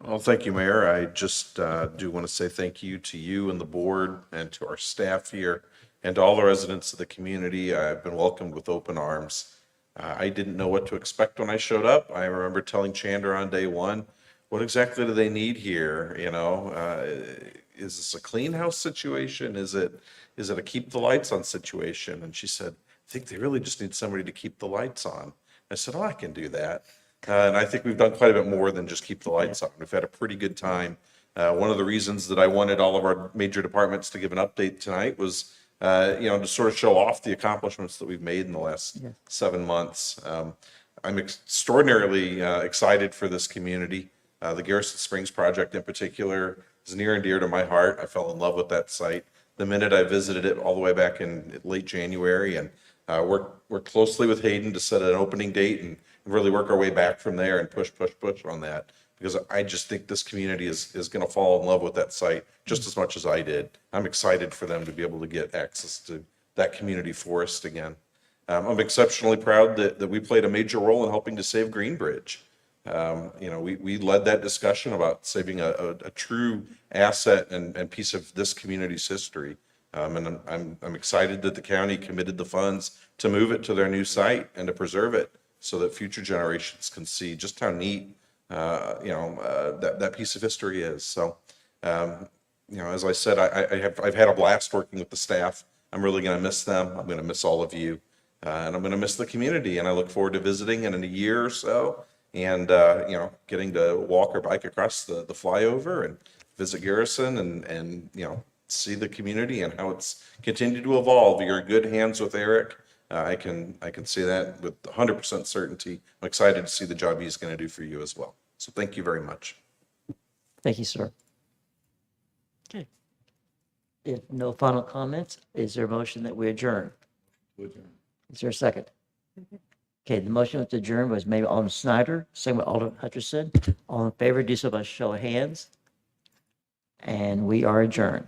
Well, thank you, Mayor. I just do want to say thank you to you and the board and to our staff here and to all the residents of the community. I've been welcomed with open arms. I didn't know what to expect when I showed up. I remember telling Chandra on day one, what exactly do they need here? Is this a clean house situation? Is it a keep the lights on situation? And she said, I think they really just need somebody to keep the lights on. I said, oh, I can do that. And I think we've done quite a bit more than just keep the lights on. We've had a pretty good time. One of the reasons that I wanted all of our major departments to give an update tonight was, to sort of show off the accomplishments that we've made in the last 7 months. I'm extraordinarily excited for this community. The Garrison Springs project in particular is near and dear to my heart. I fell in love with that site. the minute I visited it all the way back in late January, and work closely with Hayden to set an opening date and really work our way back from there and push on that, because I just think this community is going to fall in love with that site just as much as I did. I'm excited for them to be able to get access to that community forest again. I'm exceptionally proud that we played a major role in helping to save Greenbridge. We led that discussion about saving a true asset and piece of this community's history. And I'm excited that the county committed the funds to move it to their new site and to preserve it so that future generations can see just how neat, that piece of history is. So, as I said, I've had a blast working with the staff. I'm really going to miss them. I'm going to miss all of you. And I'm going to miss the community. And I look forward to visiting in a year or so and, getting to walk or bike across the flyover and visit Garrison and see the community and how it's continued to evolve. You're in good hands with Eric. I can say that with 100% certainty. I'm excited to see the job he's going to do for you as well. So thank you very much. Thank you, sir. Okay. If no final comments, is there a motion that we adjourn? Is there a second? Okay, the motion to adjourn was made by Alderman Snyder, second by Alderman Hutchinson. All in favor, do so by show of hands. And we are adjourned.